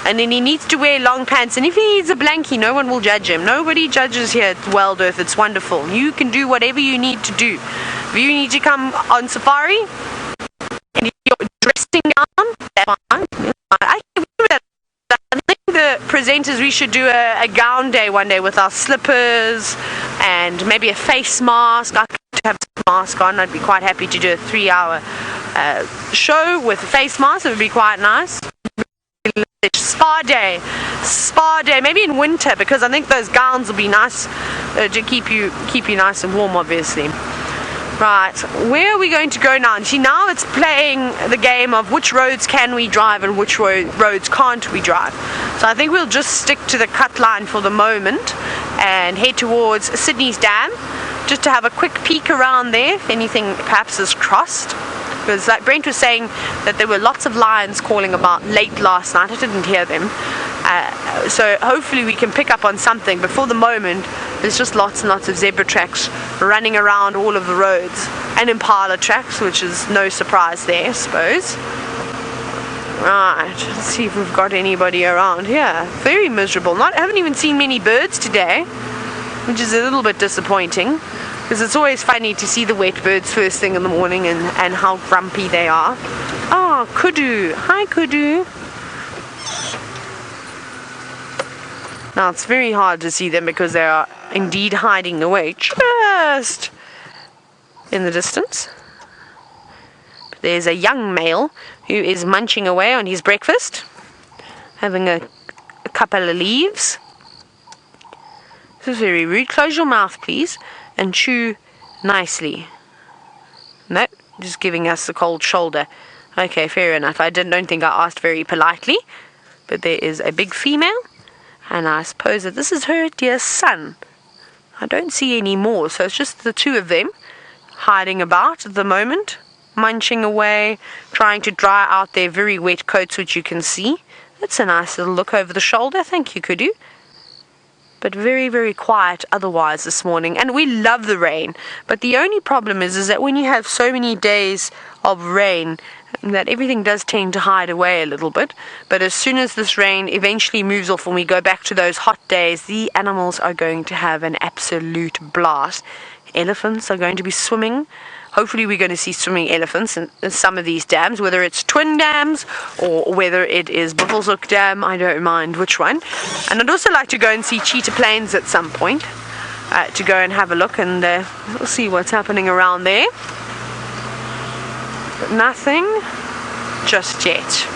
and then he needs to wear long pants, and if he needs a blankie, no one will judge him. Nobody judges here at Wild Earth. It's wonderful. You can do whatever you need to do. If you need to come on safari and you're dressing down, that's fine. I think the presenters, we should do a gown day one day with our slippers and maybe a face mask. I could have a mask on. I'd be quite happy to do a 3-hour show with a face mask. It would be quite nice. Spa day, maybe in winter, because I think those gowns will be nice to keep you nice and warm, obviously. Right, where are we going to go now? See, now it's playing the game of which roads can we drive and which roads can't we drive. So I think we'll just stick to the cut line for the moment and head towards Sydney's Dam, just to have a quick peek around there if anything perhaps is crossed. Because like Brent was saying that there were lots of lions calling about late last night. I didn't hear them. So hopefully we can pick up on something, but for the moment there's just lots and lots of zebra tracks running around all of the roads, and impala tracks, which is no surprise there, I suppose. Right, let's see if we've got anybody around here. Very miserable. Haven't even seen many birds today, which is a little bit disappointing, because it's always funny to see the wet birds first thing in the morning and how grumpy they are. Oh, Kudu. Hi, Kudu. Now, it's very hard to see them because they are indeed hiding away just in the distance. But there's a young male who is munching away on his breakfast, having a couple of leaves. This is very rude. Close your mouth, please, and chew nicely. Nope, just giving us the cold shoulder. Okay, fair enough. I don't think I asked very politely, but there is a big female, and I suppose that this is her dear son. I don't see any more, so it's just the two of them hiding about at the moment, munching away, trying to dry out their very wet coats, which you can see. That's a nice little look over the shoulder. Thank you, Kudu. But very, very quiet otherwise this morning. And we love the rain. But the only problem is that when you have so many days of rain, that everything does tend to hide away a little bit. But as soon as this rain eventually moves off and we go back to those hot days, the animals are going to have an absolute blast. Elephants are going to be swimming. Hopefully we're going to see swimming elephants in some of these dams, whether it's twin dams or whether it is Buffelshoek Dam. I don't mind which one. And I'd also like to go and see Cheetah Plains at some point, to go and have a look, and we'll see what's happening around there. But nothing just yet.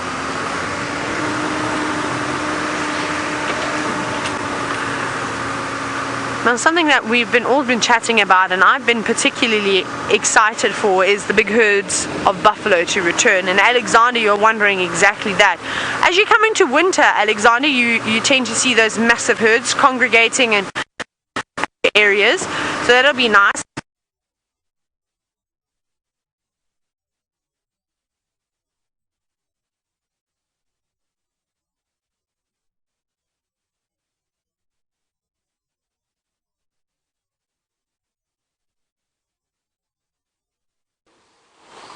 Now, something that we've all been chatting about, and I've been particularly excited for, is the big herds of buffalo to return. And Alexander, you're wondering exactly that. As you come into winter, Alexander, you tend to see those massive herds congregating in areas, so that'll be nice.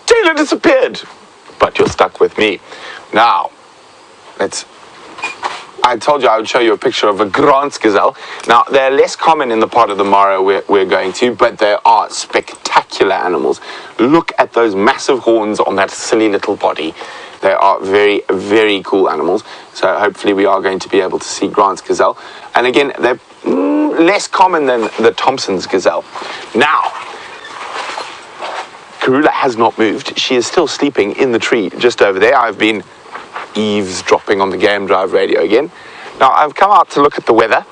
Tayla disappeared, but you're stuck with me. Now, I told you I would show you a picture of a Grant's gazelle. Now, they're less common in the part of the Mara we're going to, but they are spectacular animals. Look at those massive horns on that silly little body. They are very, very cool animals. So hopefully we are going to be able to see Grant's gazelle. And again, they're less common than the Thompson's gazelle. Now, Karula has not moved. She is still sleeping in the tree just over there. I've been eavesdropping on the Game Drive radio again. Now, I've come out to look at the weather.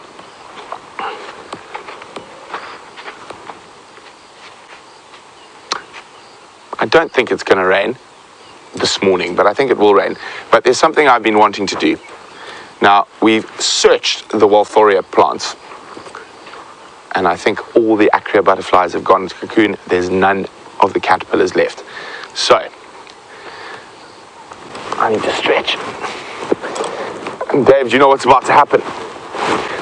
I don't think it's going to rain this morning, but I think it will rain. But there's something I've been wanting to do. Now, we've searched the Walthoria plants, and I think all the acria butterflies have gone into cocoon. There's none of the caterpillars left. So I need to stretch. And Dave, do you know what's about to happen?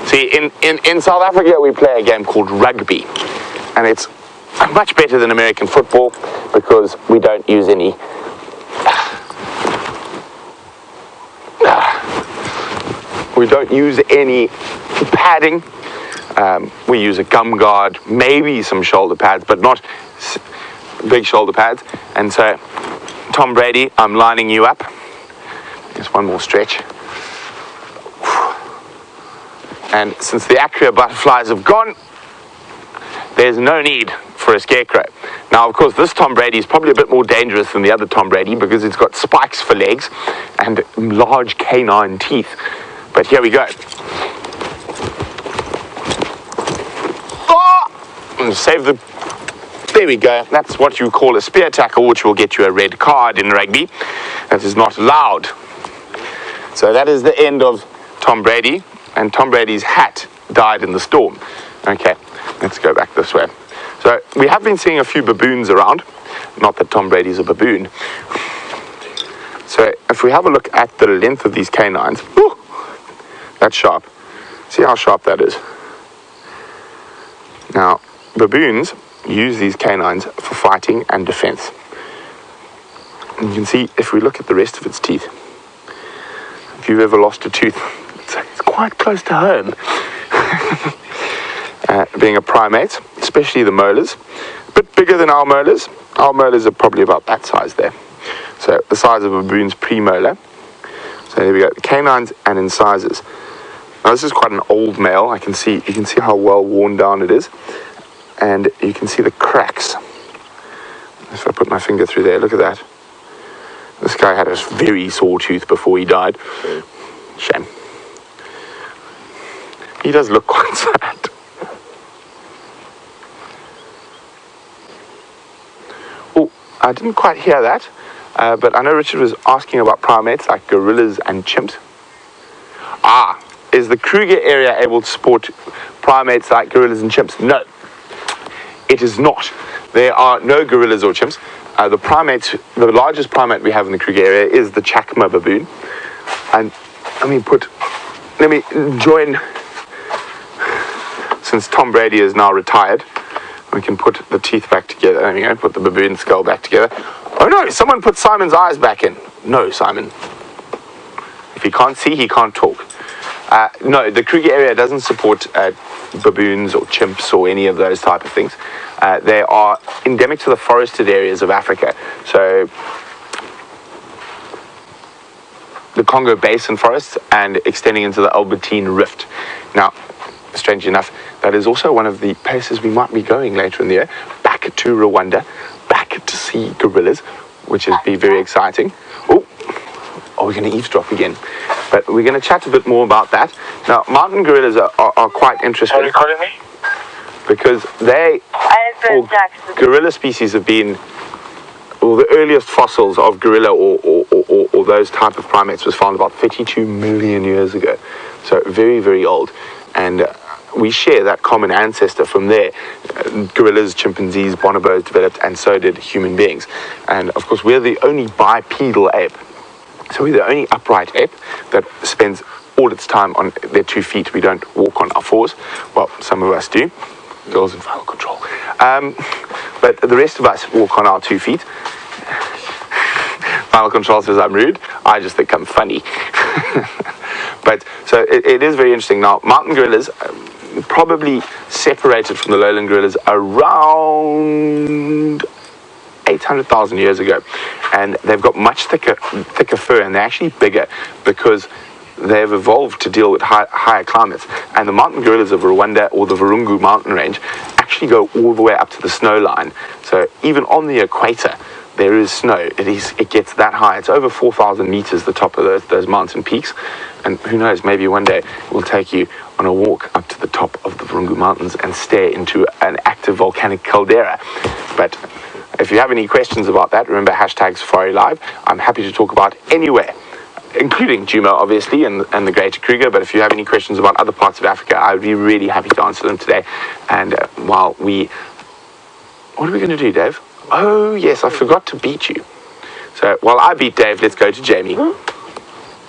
See, in South Africa we play a game called rugby, and it's much better than American football. because we don't use any padding. We use a gum guard, maybe some shoulder pads, but not big shoulder pads. And so, Tom Brady, I'm lining you up. Just one more stretch. And since the Acria butterflies have gone, there's no need for a scarecrow. Now, of course, this Tom Brady is probably a bit more dangerous than the other Tom Brady because it's got spikes for legs and large canine teeth. But here we go. And save the... There we go. That's what you call a spear tackle, which will get you a red card in rugby. That is not allowed. So that is the end of Tom Brady. And Tom Brady's hat died in the storm. Okay, let's go back this way. So we have been seeing a few baboons around. Not that Tom Brady's a baboon. So if we have a look at the length of these canines, whew, that's sharp. See how sharp that is. Now, baboons use these canines for fighting and defense. And you can see, if we look at the rest of its teeth, if you've ever lost a tooth, it's quite close to home. Being a primate, especially the molars, a bit bigger than our molars. Our molars are probably about that size there. So the size of a baboon's premolar. So there we go, the canines and incisors. Now this is quite an old male. You can see how well worn down it is. And you can see the cracks. If I put my finger through there, look at that. This guy had a very sore tooth before he died. Shame. He does look quite sad. Oh, I didn't quite hear that. But I know Richard was asking about primates like gorillas and chimps. Is the Kruger area able to support primates like gorillas and chimps? No, it is not. There are no gorillas or chimps. The largest primate we have in the Kruger area is the Chacma baboon. And let me join, since Tom Brady is now retired, we can put the teeth back together. There we go, put the baboon skull back together. Oh no, someone put Simon's eyes back in. No, Simon. If he can't see, he can't talk. No, the Kruger area doesn't support baboons or chimps or any of those type of things. They are endemic to the forested areas of Africa. So the Congo Basin forests and extending into the Albertine Rift. Now, strangely enough, that is also one of the places we might be going later in the year, back to Rwanda, back to see gorillas, which would be very exciting. Oh, we're going to eavesdrop again. But we're going to chat a bit more about that. Now, mountain gorillas are quite interesting. Are you calling me? Because gorilla species have been, well, the earliest fossils of gorilla or those type of primates was found about 32 million years ago. So very, very old. And we share that common ancestor from there. Gorillas, chimpanzees, bonobos developed, and so did human beings. And of course, we're the only bipedal ape. So we're the only upright ape that spends all its time on their 2 feet. We don't walk on our 4s. Well, some of us do. Girls in final control. But the rest of us walk on our 2 feet. Final control says I'm rude. I just think I'm funny. But so it is very interesting. Now, mountain gorillas probably separated from the lowland gorillas around 800,000 years ago, and they've got much thicker fur, and they're actually bigger because they've evolved to deal with higher climates. And the mountain gorillas of Rwanda or the Virungu mountain range actually go all the way up to the snow line. So even on the equator, there is snow. It gets that high. It's over 4,000 meters, the top of those mountain peaks. And who knows, maybe one day we'll take you on a walk up to the top of the Virungu mountains and stare into an active volcanic caldera. But if you have any questions about that, remember #SafariLive. I'm happy to talk about anywhere, including Djuma, obviously, and the Greater Kruger. But if you have any questions about other parts of Africa, I would be really happy to answer them today. And what are we going to do, Dave? Oh, yes, I forgot to beat you. So while I beat Dave, let's go to Jamie.